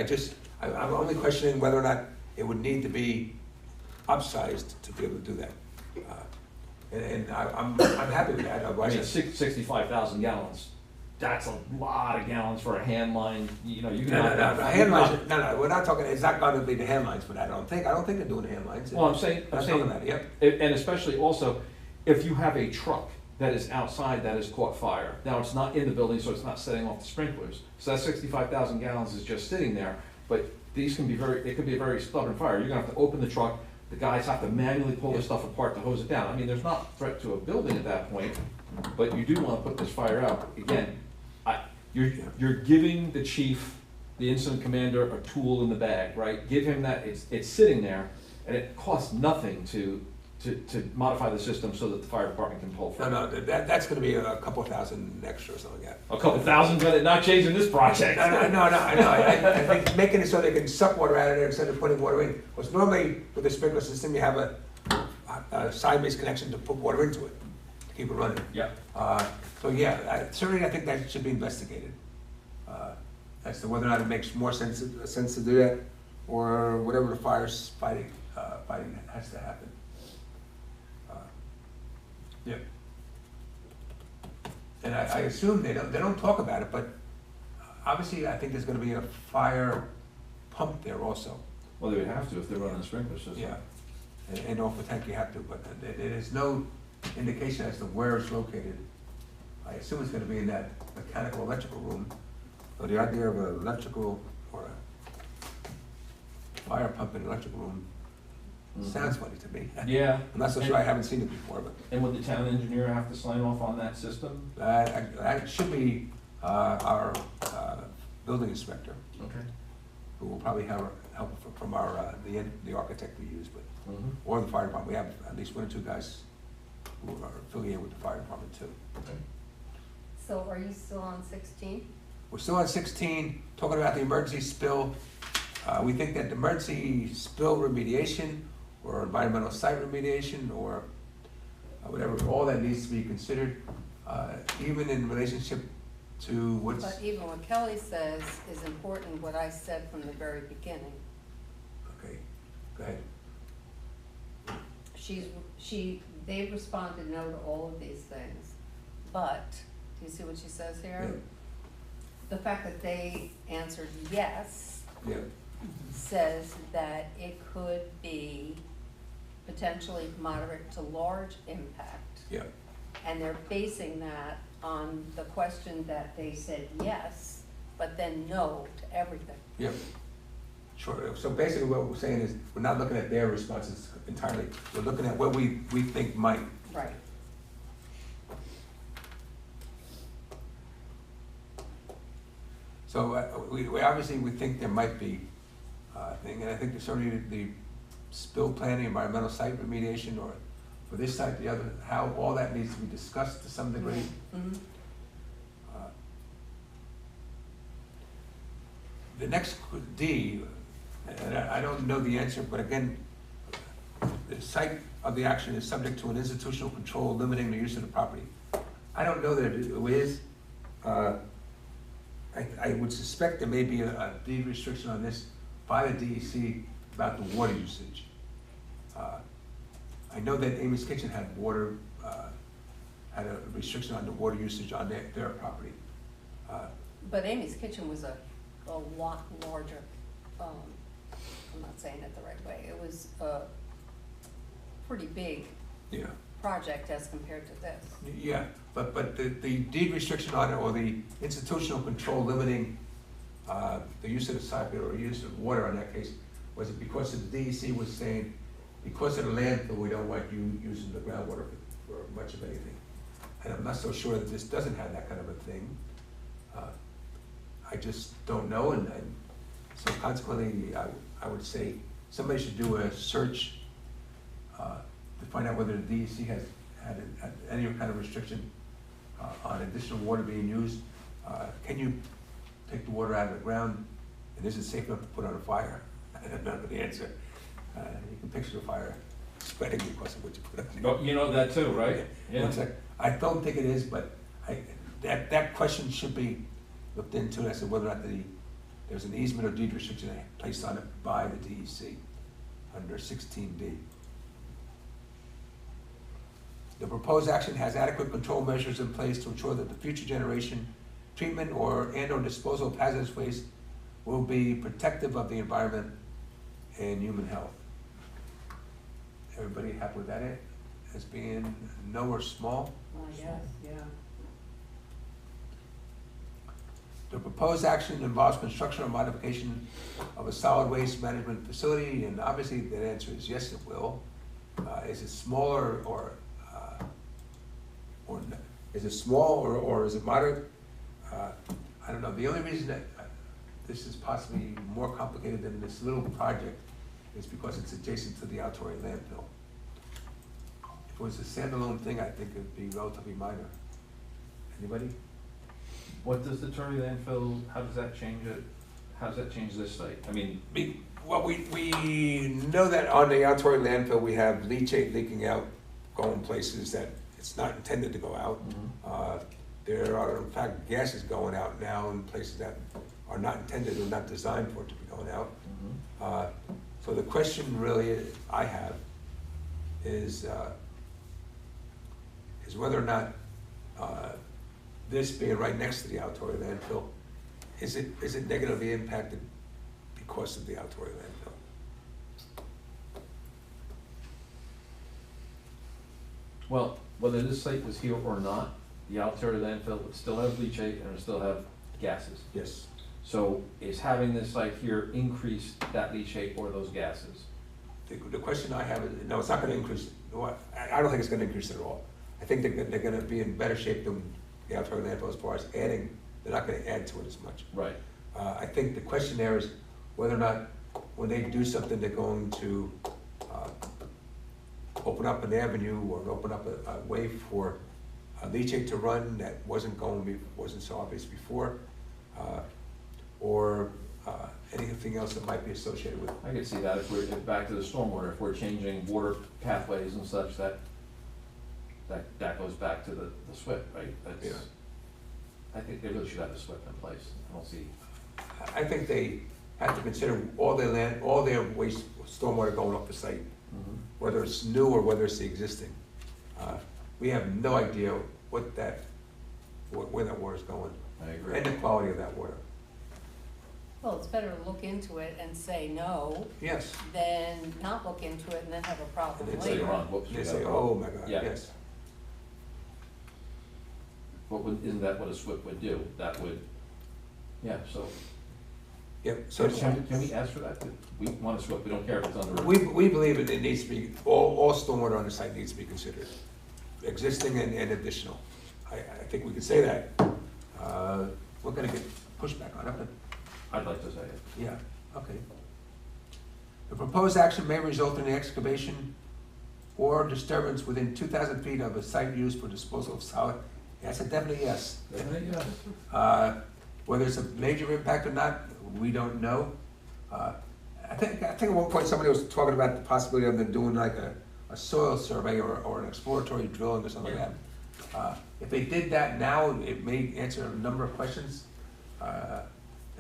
S1: I'm only questioning whether or not it would need to be upsized to be able to do that. And I'm happy with that.
S3: I
S1: Otherwise,
S3: mean, 65,000 gallons, that's a lot of gallons for a hand line, you know, you can.
S1: no, hand lines, no, we're not talking, it's not gonna be the hand lines for that, I don't think they're doing the hand lines.
S3: Well, I'm saying,
S1: Not talking about it, yep.
S3: and especially also, if you have a truck that is outside that has caught fire, now it's not in the building, so it's not setting off the sprinklers. So that 65,000 gallons is just sitting there, but these can be it could be a very stubborn fire. You're gonna have to open the truck, the guys have to manually pull the stuff apart to hose it down. I mean, there's not threat to a building at that point, but you do wanna put this fire out. Again, you're giving the chief, the incident commander, a tool in the bag, right? Give him that, it's sitting there, and it costs nothing to modify the system so that the fire department can pull from it.
S1: No, that's gonna be a couple thousand extra or something like that.
S3: A couple thousand, but not changing this project.
S1: No, I know, I think making it so they can suck water out of there instead of putting water in. Because normally with the sprinkler system, you have a side-based connection to put water into it, to keep it running.
S3: Yeah.
S1: So yeah, certainly I think that should be investigated. As to whether or not it makes more sense to do that, or whatever the fire's fighting has to happen. Yeah. And I assume they don't talk about it, but obviously I think there's gonna be a fire pump there also.
S3: Well, they would have to if they're running a sprinkler system.
S1: Yeah, and off the tank you have to, but there is no indication as to where it's located. I assume it's gonna be in that mechanical electrical room. So the idea of an electrical or a fire pump in an electrical room sounds funny to me.
S3: Yeah.
S1: I'm not so sure, I haven't seen it before, but
S3: And would the town engineer have to sign off on that system?
S1: that should be our building inspector,
S3: Okay.
S1: who will probably have help from our, the architect we use, but,
S3: Mhm.
S1: or the fire department. We have at least one or two guys who are affiliated with the fire department too.
S2: So are you still on 16?
S1: We're still on 16, talking about the emergency spill. We think that the emergency spill remediation or environmental site remediation or whatever, all that needs to be considered, even in relationship to what's.
S2: But even what Kelly says is important, what I said from the very beginning.
S1: Okay, go ahead.
S2: They've responded no to all of these things, but, do you see what she says here?
S1: Yeah.
S2: The fact that they answered yes
S1: Yeah,
S2: says that it could be potentially moderate to large impact.
S1: yeah,
S2: And they're basing that on the question that they said yes, but then no to everything.
S1: yeah. Sure, so basically what we're saying is, we're not looking at their responses entirely, we're looking at what we think might.
S2: Right.
S1: So we obviously, we think there might be thing, and I think certainly the spill planning, environmental site remediation, or for this site, the other, how all that needs to be discussed to some degree.
S2: Mhm.
S1: The next D, And I don't know the answer, but again, the site of the action is subject to an institutional control limiting the use of the property. I don't know that it is. I would suspect there may be a deed restriction on this by the DEC about the water usage. I know that Amy's Kitchen had water, had a restriction on the water usage on their property.
S2: But Amy's Kitchen was a lot larger, I'm not saying it the right way, it was a pretty big
S1: Yeah.
S2: project as compared to this.
S1: Yeah, but the deed restriction on it, or the institutional control limiting the use of the site or use of water in that case, was it because the DEC was saying, because of the landfill, we don't want you using the groundwater for much of anything. And I'm not so sure that this doesn't have that kind of a thing. I just don't know, and so consequently, I would say somebody should do a search to find out whether the DEC has had any kind of restriction on additional water being used. Can you take the water out of the ground, and is it safe enough to put on a fire? I don't know the answer. You can picture the fire spreading because of what you put on it.
S3: But you know that too, right?
S1: One sec. I don't think it is, but that question should be looked into as to whether or not there's an easement or deed restriction placed on it by the DEC under 16D. The proposed action has adequate control measures in place to ensure that the future generation treatment or disposal of hazardous waste will be protective of the environment and human health. Everybody happy with that as being no or small?
S2: Yes, yeah.
S1: The proposed action involves construction or modification of a solid waste management facility, and obviously the answer is yes, it will. Is it smaller or is it small or is it moderate? I don't know. The only reason that this is possibly more complicated than this little project is because it's adjacent to the Altori landfill. If it was a standalone thing, I think it'd be relatively minor. Anybody?
S3: What does the Torrey landfill, how does that change it? How does that change this site? I mean,
S1: Well, we know that on the Altori landfill, we have leachate leaking out, going places that it's not intended to go out. There are, in fact, gases going out now in places that are not intended or not designed for it to be going out. So the question really I have is whether or not this being right next to the Altori landfill, is it negatively impacted because of the Altori landfill?
S3: well, whether this site was here or not, the Altori landfill would still have leachate and it would still have gases.
S1: Yes.
S3: So is having this site here increase that leachate or those gases?
S1: The question I have is, no, it's not gonna increase, I don't think it's gonna increase at all. I think they're gonna be in better shape than the Altori landfill as far as adding, they're not gonna add to it as much.
S3: Right.
S1: I think the question there is whether or not, when they do something, they're going to open up an avenue or open up a way for leachate to run that wasn't so obvious before, or anything else that might be associated with it.
S3: I could see that if back to the stormwater, if we're changing water pathways and such, that goes back to the SWIP, right?
S1: Yeah.
S3: I think they really should have the SWIP in place. I don't see.
S1: I think they have to consider all their waste, stormwater going off the site, whether it's new or whether it's the existing. We have no idea where that water is going,
S3: I agree.
S1: and the quality of that water.
S2: Well, it's better to look into it and say no
S1: Yes.
S2: than not look into it and then have a problem
S1: And then
S3: Later
S2: later.
S3: on, whoops,
S1: They
S3: we got
S1: say,
S3: a
S1: oh
S3: problem.
S1: my God,
S3: Yeah.
S1: yes.
S3: Isn't that what a SWIP would do? That would, yeah, so.
S1: Yep, so
S3: Can we ask for that? We want a SWIP, we don't care if it's under.
S1: we believe it needs to be, all stormwater on the site needs to be considered, existing and additional. I think we can say that. We're gonna get pushback on it, but
S3: I'd like to say it.
S1: yeah, okay. The proposed action may result in the excavation or disturbance within 2,000 feet of a site used for disposal of solid. That's a definite yes. Whether it's a major impact or not, we don't know. think at one point somebody was talking about the possibility of them doing like a soil survey or an exploratory drilling or something like that. If they did that now, it may answer a number of questions. That,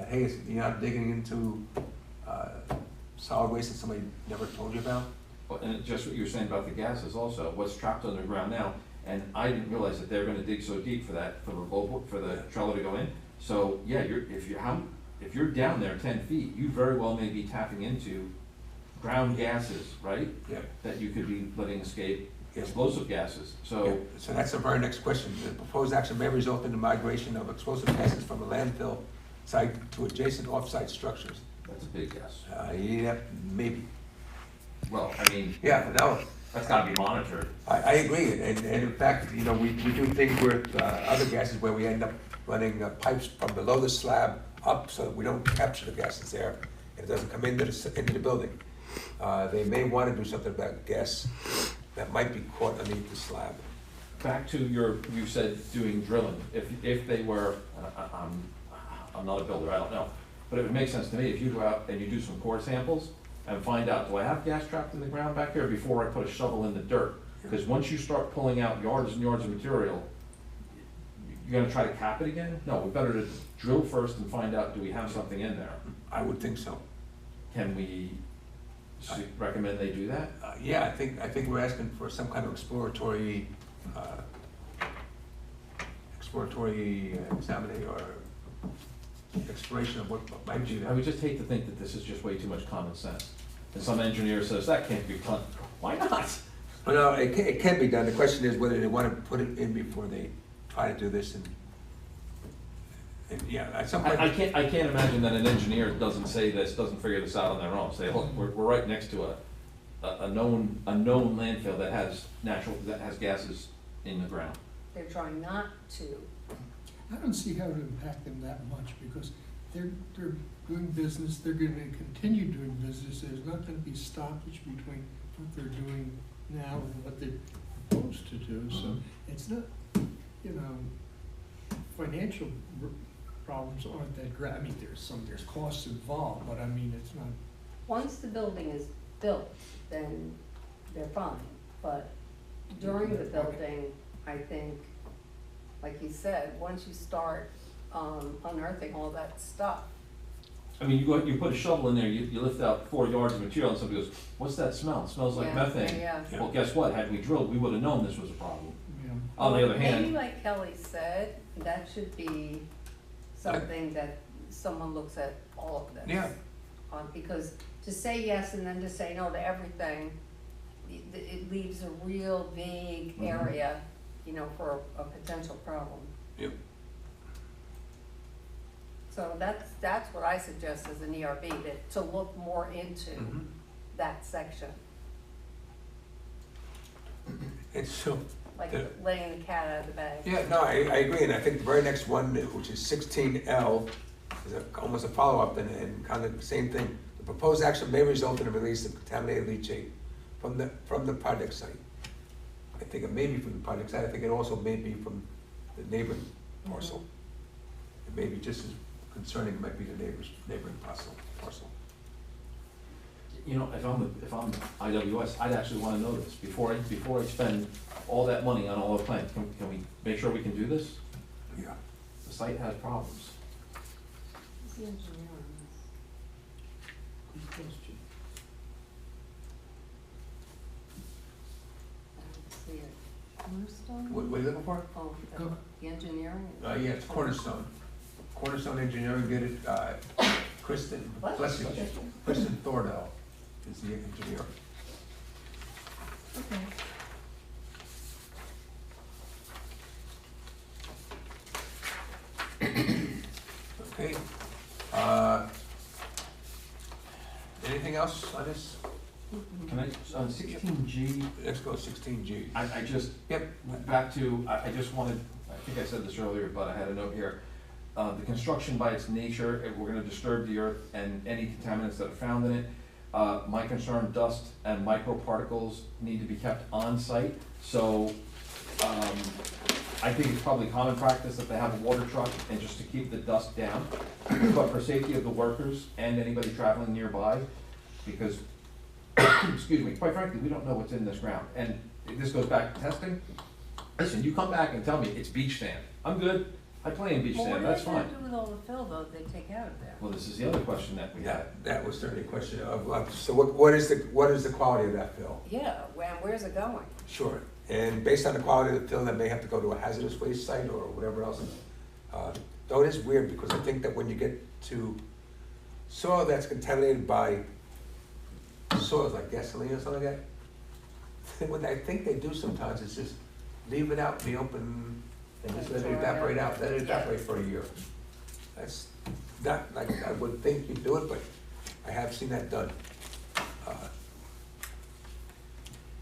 S1: hey, you're not digging into solid waste that somebody never told you about.
S3: Well, and just what you were saying about the gases also, what's trapped underground now, and I didn't realize that they're gonna dig so deep for that, for the trailer to go in. So, yeah, if you're down there 10 feet, you very well may be tapping into ground gases, right?
S1: Yeah.
S3: That you could be letting escape,
S1: Yeah.
S3: explosive gases,
S1: Yeah,
S3: so.
S1: so that's the very next question. The proposed action may result in the migration of explosive gases from a landfill site to adjacent off-site structures.
S3: That's a big guess.
S1: Yeah, maybe.
S3: Well, I mean,
S1: Yeah, no,
S3: that's gotta be monitored.
S1: I agree, and in fact, you know, we do things with other gases where we end up running pipes from below the slab up so that we don't capture the gases there, and it doesn't come into the building. They may want to do something about gas that might be caught underneath the slab.
S3: Back to you said doing drilling, if they were, I'm not a builder, I don't know, but it would make sense to me if you go out and you do some core samples and find out, do I have gas trapped in the ground back here before I put a shovel in the dirt? Because once you start pulling out yards and yards of material, you're gonna try to cap it again? No, we better to drill first and find out, do we have something in there?
S1: I would think so.
S3: Can we recommend they do that?
S1: Yeah, I think we're asking for some kind of exploratory examining or exploration of what might be
S3: I
S1: there.
S3: would just hate to think that this is just way too much common sense. And some engineer says, that can't be done. Why not?
S1: Well, no, it can be done. The question is whether they want to put it in before they try to do this and yeah, at some point.
S3: I can't imagine that an engineer doesn't say this, doesn't figure this out on their own. Say, look, we're right next to a known landfill that has gases in the ground.
S2: They're trying not to.
S4: I don't see how it would impact them that much, because they're doing business, they're gonna continue doing business, there's not gonna be stoppage between what they're doing now and what they're supposed to do, so it's not, you know, financial problems aren't that great. I mean, there's costs involved, but I mean, it's not.
S2: Once the building is built, then they're fine, but during the building, I think, like you said, once you start unearthing all that stuff.
S3: I mean, you put a shovel in there, you lift out 4 yards of material, and somebody goes, what's that smell? It smells like
S2: Yeah,
S3: methane.
S2: yeah.
S3: Well, guess what? Had we drilled, we would have known this was a problem.
S4: You know,
S3: On the other
S2: Maybe
S3: hand,
S2: like Kelly said, that should be something that someone looks at all of this.
S1: Yeah.
S2: Because to say yes and then to say no to everything, it leaves a real vague area, you know, for a potential problem.
S1: Yep.
S2: So that's what I suggest as an ERB, to look more into
S1: Mhm.
S2: that section,
S1: It's so,
S2: like
S1: Yeah.
S2: letting the cat out of the bag.
S1: yeah, no, I agree, and I think the very next one, which is 16L, is almost a follow-up and kind of the same thing. The proposed action may result in the release of contaminated leachate from the project site. I think it may be from the project site, I think it also may be from the neighboring parcel. It may be just as concerning, it might be the neighboring parcel.
S3: you know, if I'm IWS, I'd actually wanna know this. Before I spend all that money on all the plans, can we make sure we can do this?
S1: Yeah.
S3: The site has problems.
S2: Who's the engineer on this?
S4: good question.
S2: I don't see it. Cornerstone?
S1: What are you looking for?
S2: Oh,
S4: Go.
S2: the engineering?
S1: Yeah, it's Cornerstone. Cornerstone Engineering did it, Kristen,
S2: What?
S1: bless you, Kristen Thordell is the engineer.
S2: Okay.
S1: Okay. Anything else on this?
S3: Can I, on 16G,
S1: Let's go 16G.
S3: I just,
S1: Yep.
S3: back to, I just wanted, I think I said this earlier, but I had a note here. The construction by its nature, we're gonna disturb the earth and any contaminants that are found in it. My concern, dust and microparticles need to be kept on site, so, I think it's probably common practice that they have a water truck and just to keep the dust down. But for safety of the workers and anybody traveling nearby, because, excuse me, quite frankly, we don't know what's in this ground. And this goes back to testing. Listen, you come back and tell me it's beach sand. I'm good. I play in beach
S2: Well,
S3: sand,
S2: what are
S3: that's
S2: they gonna
S3: fine.
S2: do with all the fill though they take out of there?
S3: Well, this is the other question that we have.
S1: That was certainly a question of, so what is the quality of that fill?
S2: Yeah, where's it going?
S1: Sure, and based on the quality of the fill, that may have to go to a hazardous waste site or whatever else. Though it is weird, because I think that when you get to soil that's contaminated by soils like gasoline or something like that, what I think they do sometimes is just leave it out in the open and just let it evaporate out, let it evaporate for a year. That's not like I would think you'd do it, but I have seen that done.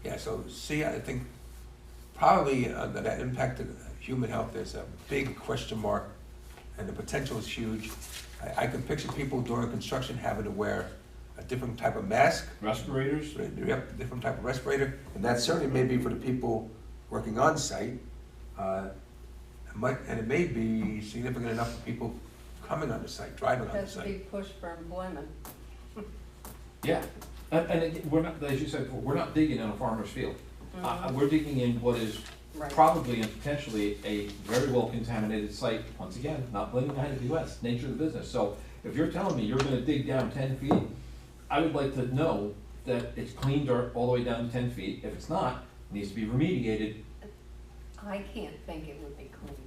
S1: Yeah, so see, I think probably that impact of human health is a big question mark, and the potential is huge. I can picture people during construction having to wear a different type of mask.
S3: Respirators?
S1: Yep, different type of respirator, and that certainly may be for the people working on site. And it may be significant enough for people coming on the site, driving on the
S2: That's a
S1: site.
S2: big push for employment.
S3: Yeah, and again, we're not, as you said before, we're not digging in a farmer's field. We're digging in what is
S2: Right.
S3: probably and potentially a very well contaminated site. Once again, not blaming IWS, nature of the business. So if you're telling me you're gonna dig down 10 feet, I would like to know that it's clean dirt all the way down to 10 feet. If it's not, it needs to be remediated.
S2: I can't think it would be clean,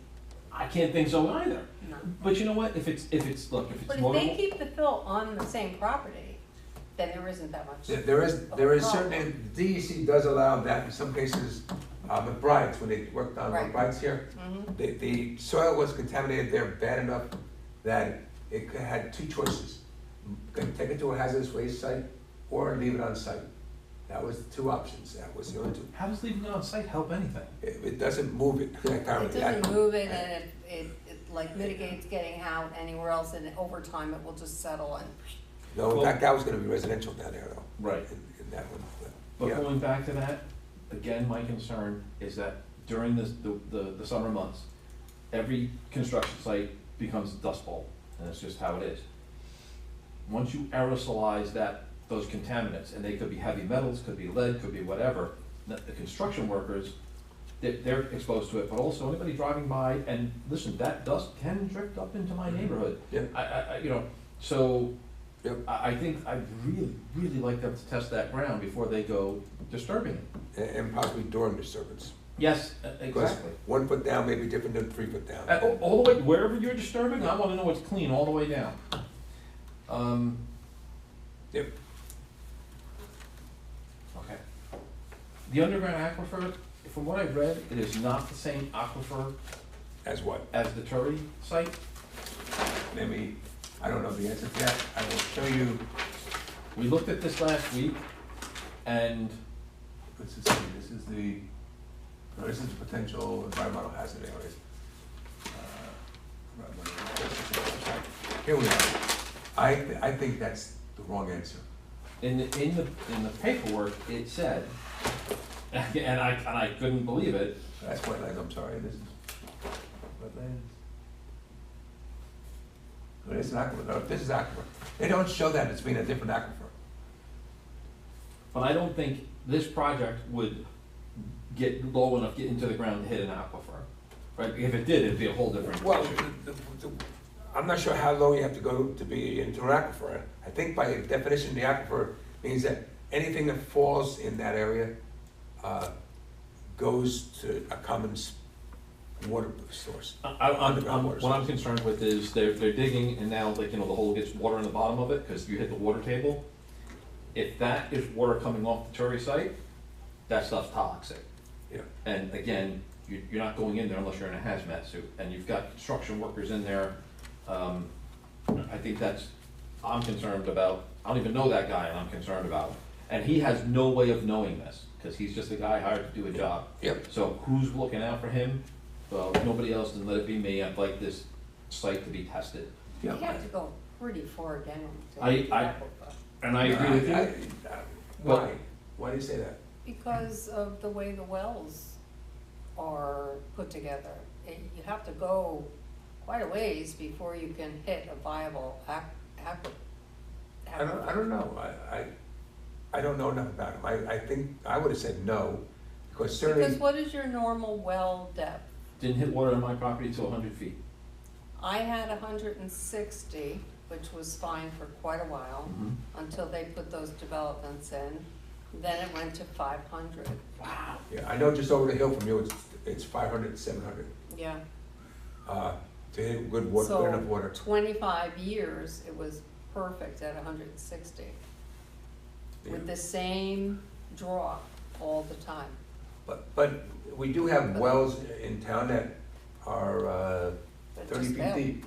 S3: I can't think so either.
S2: no.
S3: But you know what, if it's
S2: But if they
S3: motorable,
S2: keep the fill on the same property, then there isn't that much.
S1: There is certainly, DEC does allow that in some cases, McBride's, when they worked on
S2: Right.
S1: McBride's here,
S2: Mhm.
S1: the soil was contaminated there bad enough that it had two choices. Take it to a hazardous waste site or leave it on site. That was the two options, that was the only two.
S3: how does leaving it on site help anything?
S1: It doesn't move it,
S2: It
S1: apparently.
S2: doesn't move it, and it like mitigates getting out anywhere else, and over time it will just settle and.
S1: No, in fact, that was gonna be residential down there though.
S3: Right.
S1: In that one,
S3: But
S1: yeah.
S3: going back to that, again, my concern is that during the summer months, every construction site becomes a dust bowl, and that's just how it is. Once you aerosolize those contaminants, and they could be heavy metals, could be lead, could be whatever, the construction workers, they're exposed to it, but also anybody driving by, and listen, that dust can drift up into my neighborhood.
S1: Yeah.
S3: So,
S1: Yep.
S3: I think I'd really, really like them to test that ground before they go disturbing it.
S1: And possibly during disturbance.
S3: Yes,
S1: Because
S3: exactly.
S1: 1 foot down may be different than 3 foot down.
S3: All the way, wherever you're disturbing, I wanna know it's clean all the way down.
S1: Yep.
S3: Okay. The underground aquifer, from what I've read, it is not the same aquifer
S1: As what?
S3: as the Turry site.
S1: Maybe, I don't know the answer to that. I will show you,
S3: We looked at this last week, and
S1: let's just see, this is the potential environmental hazard areas. Here we are. I think that's the wrong answer.
S3: in the paperwork, it said, and I couldn't believe it,
S1: That's wetlands, I'm sorry, this is wetlands. No, this is aquifer, no, this is aquifer. They don't show that it's being a different aquifer.
S3: but I don't think this project would get low enough, get into the ground to hit an aquifer. Right, if it did, it'd be a whole different
S1: Well,
S3: issue.
S1: I'm not sure how low you have to go to be into an aquifer. I think by definition, the aquifer means that anything that falls in that area goes to a common water source. Underground water
S3: What I'm
S1: source.
S3: concerned with is they're digging, and now, like, the hole gets water in the bottom of it, because you hit the water table. If that is water coming off the Turry site, that stuff's toxic.
S1: Yeah.
S3: And again, you're not going in there unless you're in a hazmat suit, and you've got construction workers in there. I think I'm concerned about, I don't even know that guy, and I'm concerned about him. And he has no way of knowing this, because he's just a guy hired to do a job.
S1: Yep.
S3: So who's looking out for him? Well, if nobody else, then let it be me. I'd like this site to be tested.
S2: You
S1: Yeah.
S2: have to go pretty far down to
S3: I-
S2: the aquifer.
S3: And I agree with you.
S1: Why? Why do you say that?
S2: Because of the way the wells are put together. You have to go quite a ways before you can hit a viable aquifer.
S1: I don't know. I don't know enough about them. I think, I would have said no, because
S2: Because
S1: certainly,
S2: what is your normal well depth?
S3: Didn't hit water on my property till 100 feet.
S2: I had 160, which was fine for quite a while, until they put those developments in. Then it went to 500.
S3: Wow.
S1: yeah, I know just over the hill from you, it's 500, 700.
S2: Yeah.
S1: To hit good water, good enough water.
S2: 25 years, it was perfect at 160, with the same draw all the time.
S1: But we do have wells in town that are
S2: But
S1: 30
S2: just
S1: feet
S2: failed.
S1: deep.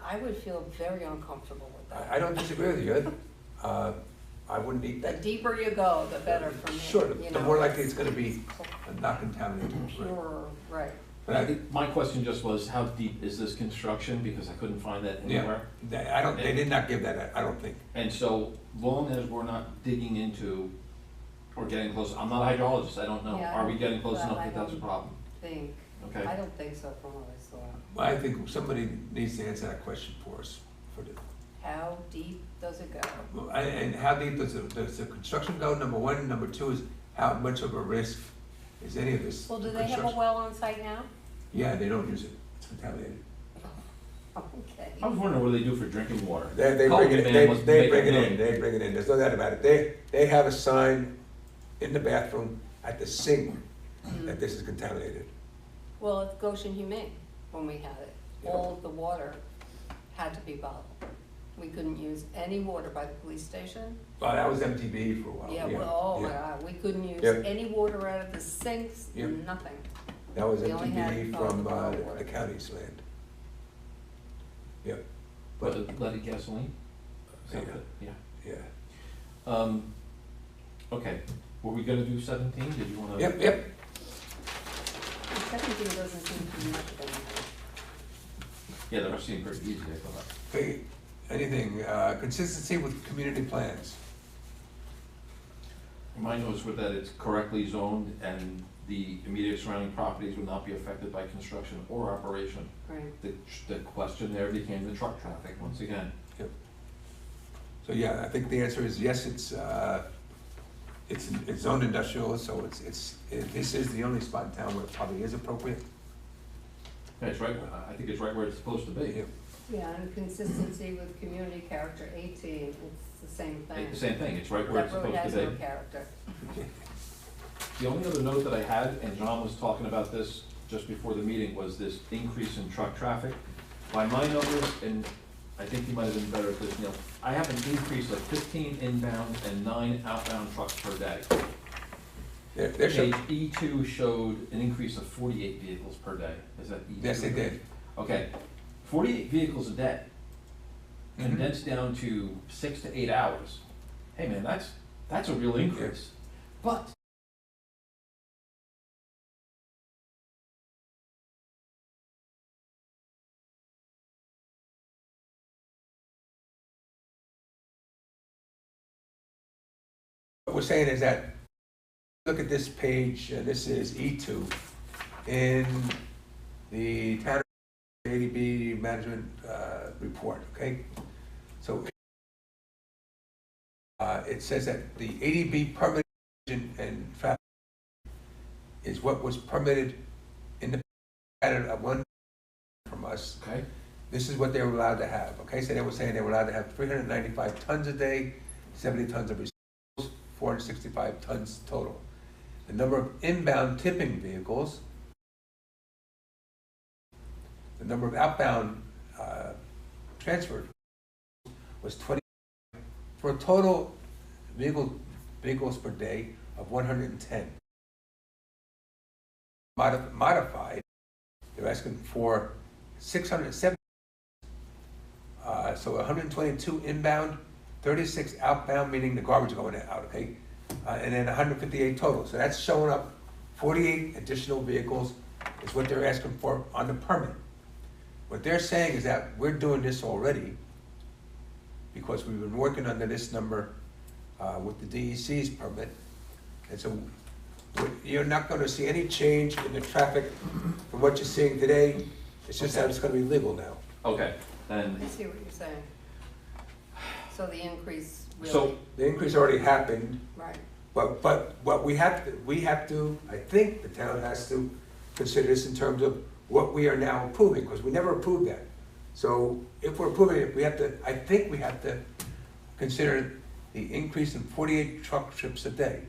S2: I would feel very uncomfortable with that.
S1: I don't disagree with you. I wouldn't eat
S2: The
S1: that.
S2: deeper you go, the better for me.
S1: Sure,
S2: you
S1: the
S2: know,
S1: more likely it's gonna be not contaminated. Right.
S2: Pure, right.
S1: But I,
S3: My question just was, how deep is this construction? Because I couldn't find that
S1: yeah,
S3: anywhere.
S1: they did not give that, I don't think.
S3: And so long as we're not digging into or getting close, I'm not a hydrologist, I don't know.
S2: Yeah,
S3: Are we getting close
S2: well,
S3: enough
S2: I
S3: that that's a
S2: don't
S3: problem?
S2: Think,
S3: Okay.
S2: I don't think so from what I saw.
S1: Well, I think somebody needs to answer that question for us.
S2: How deep does it go?
S1: And how deep does the construction go, number one? Number two is how much of a risk is any of this
S2: Well, do they have a
S1: construction?
S2: well on site now?
S1: Yeah, they don't use it, it's contaminated.
S2: Okay.
S3: I was wondering what they do for drinking water.
S1: They
S3: Culvert
S1: bring it,
S3: man
S1: they
S3: must
S1: bring
S3: make a
S1: it in,
S3: million.
S1: they bring it in, there's no doubt about it. They have a sign in the bathroom at the sink that this is contaminated.
S2: Well, at Goshen Humane, when we had it,
S1: Yeah.
S2: all of the water had to be bottled. We couldn't use any water by the police station.
S1: Well, that was MTBE for a while.
S2: Yeah, well, oh my
S1: yeah.
S2: God, we couldn't use
S1: Yeah.
S2: any water out of the sinks,
S1: Yeah.
S2: nothing.
S1: That was
S2: We only had
S1: MTBE
S2: bottled
S1: from
S2: water.
S1: the county's land. Yeah,
S3: But leaded gasoline? Is that
S1: Yeah.
S3: it? Yeah.
S1: yeah.
S3: Okay, were we gonna do 17? Did you wanna?
S1: Yep.
S2: 17 doesn't seem to be much of anything.
S3: Yeah, the rest seem pretty easy, I thought.
S1: Okay, anything, consistency with community plans.
S3: My notes were that it's correctly zoned and the immediate surrounding properties will not be affected by construction or operation.
S2: Right.
S3: The question there became the truck traffic, once again.
S1: So yeah, I think the answer is yes, it's zoned industrial, so this is the only spot in town where it probably is appropriate.
S3: Yeah, it's right, I think it's right where it's supposed to be.
S1: Yeah.
S2: Yeah, and consistency with community character, 18, it's the same thing.
S3: It's the same thing, it's right where it's
S2: That road
S3: supposed
S2: has
S3: to
S2: no
S3: be.
S2: character.
S3: The only other note that I had, and John was talking about this just before the meeting, was this increase in truck traffic. By my numbers, and I think you might have been better at this, Neil, I have an increase of 15 inbound and 9 outbound trucks per day.
S1: They're
S3: Page
S1: showing,
S3: E2 showed an increase of 48 vehicles per day. Is that E2?
S1: yes, they did.
S3: Okay, 48 vehicles a day, condensed down to 6 to 8 hours. Hey man, that's a real increase. But
S1: What we're saying is that, look at this page, this is E2, in the town ADB management report, okay? So it says that the ADB permit and traffic is what was permitted in the, at one from us.
S3: okay,
S1: This is what they were allowed to have, okay? So they were saying they were allowed to have 395 tons a day, 70 tons of recyclables, 465 tons total. The number of inbound tipping vehicles, the number of outbound transfer was 20, for a total vehicles per day of 110. Modified, they're asking for 670. So 122 inbound, 36 outbound, meaning the garbage going out, okay? And then 158 total. So that's showing up 48 additional vehicles is what they're asking for on the permit. What they're saying is that we're doing this already because we've been working under this number with the DEC's permit. And so you're not gonna see any change in the traffic from what you're seeing today. It's just that it's gonna be legal now.
S3: okay, then
S2: I see what you're saying. So the increase really.
S3: So,
S1: The increase already happened,
S2: Right,
S1: but what we have to, I think the town has to consider this in terms of what we are now approving, because we never approved that. So if we're approving it, I think we have to consider the increase in 48 truck trips a day.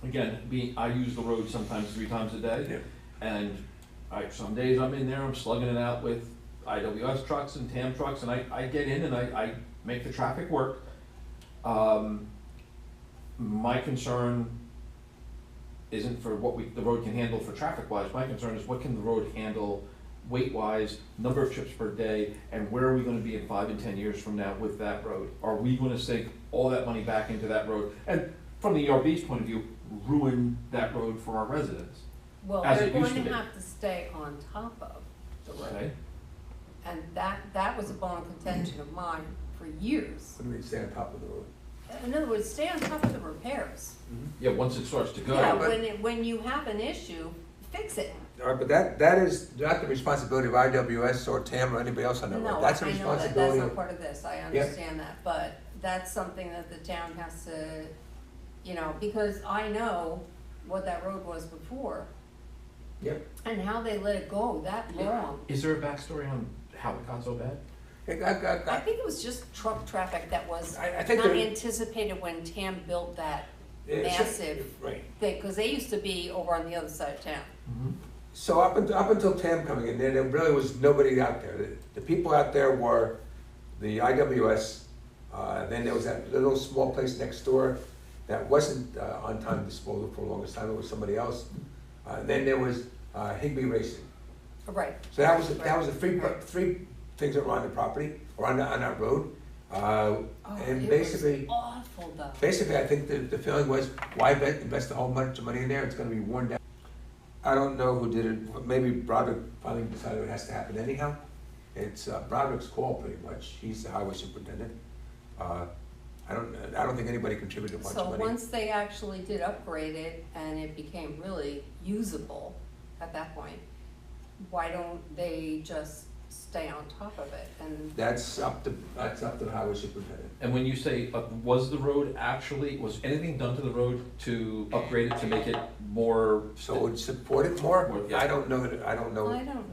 S3: again, I use the road sometimes 3 times a day. And some days I'm in there, I'm slugging it out with IWS trucks and TAM trucks, and I get in and I make the traffic work. My concern isn't for what the road can handle for traffic wise, my concern is what can the road handle weight wise, number of trips per day, and where are we gonna be in 5 and 10 years from now with that road? Are we gonna sink all that money back into that road? And from the ERB's point of view, ruin that road for our residents,
S2: well,
S3: as
S2: they're
S3: it used
S2: going
S3: to
S2: to
S3: be.
S2: have to stay on top of the road.
S3: okay?
S2: And that was a bone of contention of mine for years.
S1: What do we stay on top of the road?
S2: In other words, stay on top of the repairs.
S3: Yeah, once it starts to go.
S2: Yeah,
S1: but-
S2: when you have an issue, fix it.
S1: All right, but that is not the responsibility of IWS or TAM or anybody else on that road.
S2: No,
S1: That's a
S2: I know that, that's
S1: responsibility
S2: not
S1: of,
S2: part of this, I understand that, but that's something that the town has to, because I know what that road was before.
S1: Yep.
S2: And how they let it go that long.
S3: Is there a backstory on how it got so bad?
S2: I think it was just truck traffic that was
S1: I think
S2: not
S1: there-
S2: anticipated when TAM built that
S1: It's-
S2: massive
S1: right.
S2: thing, because they used to be over on the other side of town.
S1: So up until TAM coming in there really was nobody out there. The people out there were the IWS, then there was that little small place next door that wasn't on time disposal for the longest time, it was somebody else. Then there was Higbee Racing.
S2: Right.
S1: So that was the
S2: Right.
S1: three things that were on the property, or on that road.
S2: Oh,
S1: And
S2: it
S1: basically,
S2: was awful though.
S1: I think the feeling was, why invest a whole bunch of money in there, it's gonna be worn down. I don't know who did it, maybe Broderick finally decided it has to happen anyhow. It's Broderick's call pretty much, he's the highway superintendent. I don't think anybody contributed much
S2: So
S1: money.
S2: once they actually did upgrade it and it became really usable at that point, why don't they just stay on top of it and?
S1: That's up to the highway superintendent.
S3: And when you say, was the road was anything done to the road to upgrade it, to make it more?
S1: So it would support it more?
S3: More, yeah.
S1: I don't know.
S2: I don't know.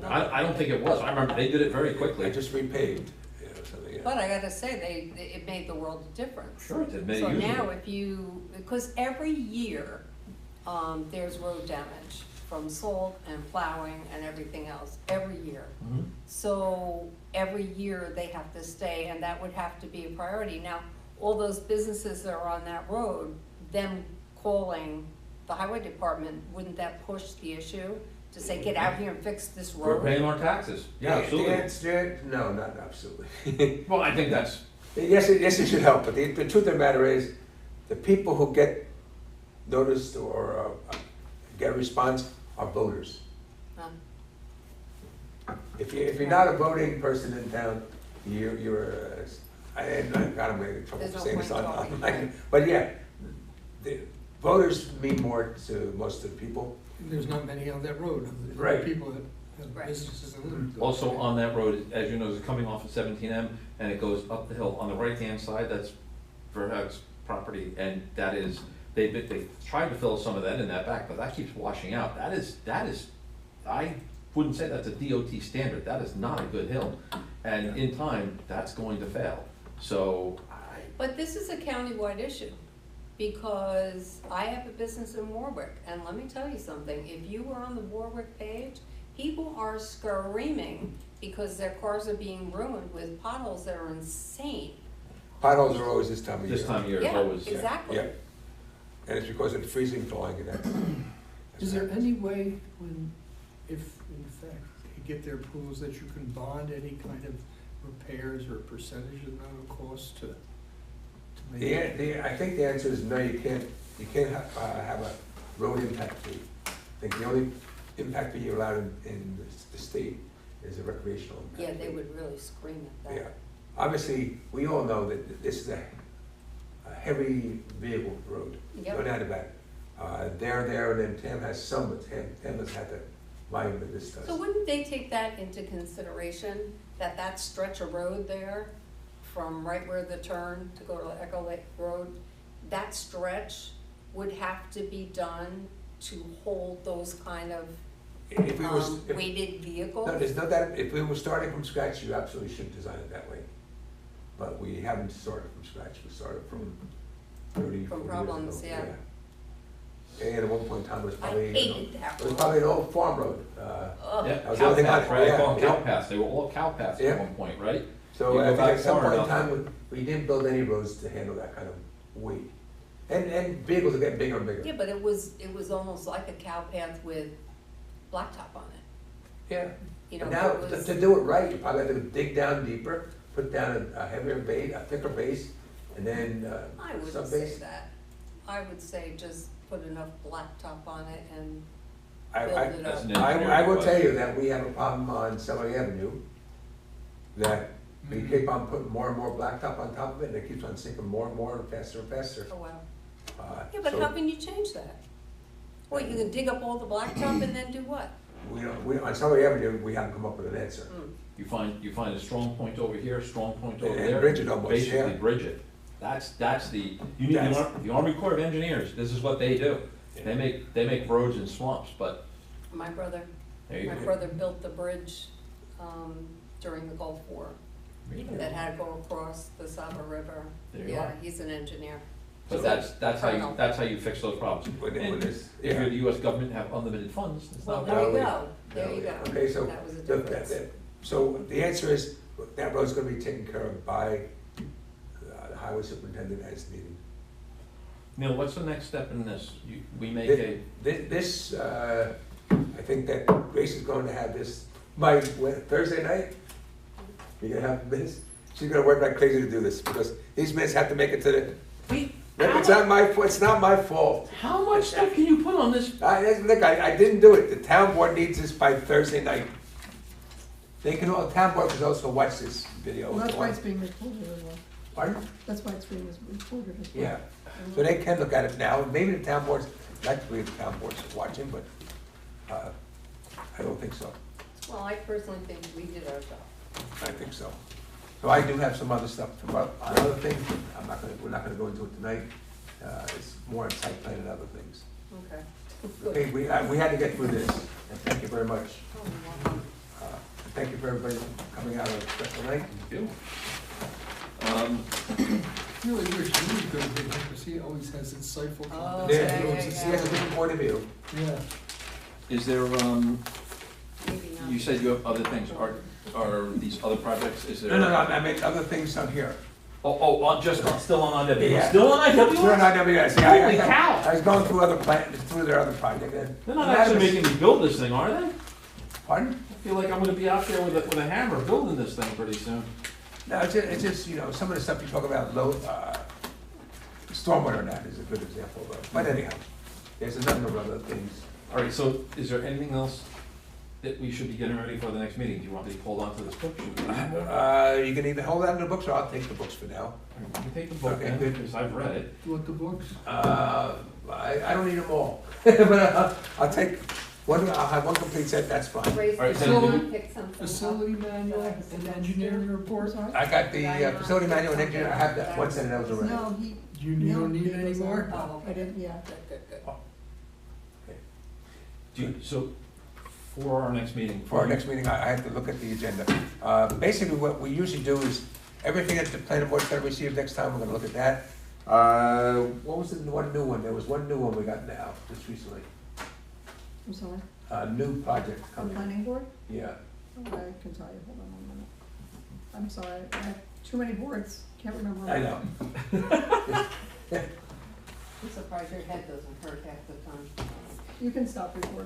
S3: I don't think it was, I remember they did it very
S1: They
S3: quickly.
S1: just repaved, something, yeah.
S2: But I gotta say, it made the world a difference.
S3: Sure, it did, made it
S2: So
S3: usable.
S2: now because every year, there's road damage from salt and plowing and everything else, every year.
S3: Mhm.
S2: So every year they have to stay, and that would have to be a priority. Now, all those businesses that are on that road, them calling the highway department, wouldn't that push the issue to say, get out here and fix this
S3: We're
S2: road?
S3: paying our taxes, yeah,
S1: The
S3: absolutely.
S1: answer, no, not absolutely.
S3: Well, I think that's,
S1: Yes, it should help, but the truth of the matter is, the people who get noticed or get a response are voters.
S2: Huh?
S1: If you're not a voting person in town, you're, I'm gonna get in trouble
S2: There's
S1: for
S2: no
S1: saying this
S2: point
S1: on,
S2: talking,
S1: like,
S2: right.
S1: but yeah, the voters mean more to most of the people.
S4: There's not many on that road, of the
S1: Right.
S4: people that have
S2: Right.
S4: businesses and live.
S3: also on that road, as you know, is coming off of 17M, and it goes up the hill. On the right-hand side, that's Verhag's property, and that is, they tried to fill some of that in that back, but that keeps washing out. That is, I wouldn't say that's a DOT standard, that is not a good hill. And in time, that's going to fail. So,
S2: But this is a countywide issue, because I have a business in Warwick, and let me tell you something, if you were on the Warwick page, people are screaming because their cars are being ruined with potholes that are insane.
S1: Potholes are always this time of year.
S3: this time of year is
S2: Yeah,
S3: always.
S2: exactly.
S1: Yeah, and it's because of the freezing thawing and that.
S4: Is there any way when, if in fact they get their approvals, that you can bond any kind of repairs or percentage of amount of cost to make it?
S1: I think the answer is no, you can't have a road impact fee. I think the only impact fee you're allowed in the state is a recreational impact
S2: Yeah,
S1: fee.
S2: they would really scream at
S1: Yeah,
S2: that.
S1: obviously, we all know that this is a heavy vehicle road, no
S2: Yep.
S1: doubt about it. They're there, and then Tam has some, but Tam doesn't have the volume that this does.
S2: So wouldn't they take that into consideration, that stretch of road there from right where the turn to go to Echo Lake Road, that stretch would have to be done to hold those kind of
S1: If we was,
S2: weighted vehicles?
S1: no, there's no doubt, if we were starting from scratch, you absolutely should design it that way. But we haven't started from scratch, we started from 30, 40 years ago.
S2: From problems, yeah.
S1: And at one point in time, it was
S2: I
S1: probably,
S2: hated that
S1: it was
S2: road.
S1: probably an old farm road.
S3: Yeah,
S1: That was the
S3: cow
S1: only thing
S3: paths,
S1: I-
S3: right? I
S1: yeah,
S3: call them
S1: yeah.
S3: cow paths, they were all cow paths
S1: Yeah.
S3: at one point, right?
S1: So
S3: You
S1: I
S3: go
S1: think
S3: back
S1: at some
S3: far
S1: point in
S3: enough.
S1: time, we didn't build any roads to handle that kind of weight. And vehicles are getting bigger and bigger.
S2: Yeah, but it was almost like a cow path with blacktop on it,
S1: Yeah.
S2: you know,
S1: But now,
S2: it was.
S1: to do it right, you probably have to dig down deeper, put down a heavier base, a thicker base, and then
S2: I
S1: some
S2: wouldn't say
S1: base.
S2: that. I would say just put enough blacktop on it and
S1: I,
S2: build
S1: I,
S2: it
S3: That's
S2: up.
S3: an
S1: I
S3: engineering
S1: will tell
S3: question.
S1: you that we have a problem on Subway Avenue, that we
S4: Mhm.
S1: keep on putting more and more blacktop on top of it, and it keeps on sinking more and more and faster and faster.
S2: Oh, wow. Yeah,
S1: So
S2: but how can you change that? What, you can dig up all the blacktop and then do what?
S1: on Subway Avenue, we haven't come up with an answer.
S2: Hmm.
S3: You find a strong point over here, a strong point over
S1: And
S3: there.
S1: bridge it almost,
S3: Basically
S1: yeah.
S3: bridge it. That's the, you need
S1: That's-
S3: the Army Corps of Engineers, this is what they do.
S1: Yeah.
S3: They make roads in swamps, but
S2: My brother,
S3: there you
S2: my
S3: go.
S2: brother built the bridge, during the Gulf War that had to go across the Saba River.
S3: There you
S2: Yeah,
S3: are.
S2: he's an engineer.
S3: But
S2: He's colonel.
S3: that's how you fix those problems.
S1: When
S3: And
S1: this-
S3: if
S1: yeah.
S3: you're the US government and have unlimited funds, it's
S2: Well,
S3: not
S2: there
S3: bad.
S2: you
S1: we-
S2: go, there you go.
S1: Okay, so,
S2: That was a
S1: the-
S2: difference.
S1: so the answer is, that road's gonna be taken care of by the highway superintendent as needed.
S3: Neil, what's the next step in this? We make
S1: This, I think that Grace is going to have this by Thursday night. You're gonna have this, she's gonna work like crazy to do this, because these minutes have to make it to the, it's not my fault.
S3: how much stuff can you put on this?
S1: Look, I didn't do it, the town board needs this by Thursday night. They can, the town board can also watch this video.
S5: Well, that's why it's being recorded as well.
S1: Pardon?
S5: That's why it's being recorded as well.
S1: Yeah, so they can look at it now, maybe the town boards, like to believe the town boards are watching, but, I don't think so,
S2: Well, I personally think we did our job.
S1: I think so. So I do have some other stuff, another thing, we're not gonna go into it tonight, it's more on site plan and other things.
S2: Okay. Good.
S1: Okay, we had to get through this, and thank you very much.
S2: Oh, wow.
S1: Thank you for everybody coming out on a special night.
S4: Really wish he would go big, because he always has insightful
S2: Oh,
S4: comments.
S2: yeah,
S1: Yeah,
S2: yeah,
S1: he has a different point of view.
S4: Yeah.
S3: Is there,
S2: Maybe not.
S3: you said you have other things, are these other projects, is there?
S1: No, I mean, other things on here.
S3: Still on IWS?
S1: Yeah.
S3: Still on IWS?
S1: Sure, not WS.
S3: Holy cow.
S1: I was going through through their other project, and.
S3: They're not actually making me build this thing, are they?
S1: Pardon?
S3: I feel like I'm gonna be out there with a hammer building this thing pretty soon.
S1: No, it's just, some of the stuff you talk about, stormwater and that is a good example of it. But anyhow, there's a number of other things.
S3: All right, so is there anything else that we should be getting ready for the next meeting? Do you want me to hold on to this book? Should we read more?
S1: You can either hold on to the books, or I'll take the books for now.
S3: You can take the book
S1: Okay,
S3: then,
S1: good.
S3: because I've read it.
S4: You want the books?
S1: I don't need them all, but I'll take one, I'll have one complete set, that's fine.
S2: Grace,
S3: All right,
S2: did
S3: then
S2: you
S3: do-
S2: want to pick something up?
S4: Facility manual and engineering report?
S1: I got the facility manual and engineer, I have that, one set of those already.
S5: No, he.
S4: You don't need
S5: Neil
S4: any
S5: gave us
S4: more?
S2: Oh,
S5: I didn't, yeah.
S2: Good.
S3: So, for our next meeting.
S1: For our next meeting, I have to look at the agenda. Basically, what we usually do is, everything that the planning board's gonna receive next time, we're gonna look at that. What was the one new one? There was one new one we got now, just recently.
S5: I'm sorry.
S1: A new project
S5: The
S1: coming.
S5: planning board?
S1: Yeah.
S5: I can tell you, hold on 1 minute. I'm sorry, I have too many boards, can't remember.
S1: I know.
S2: I'm surprised your head doesn't hurt half the time.
S5: You can stop recording.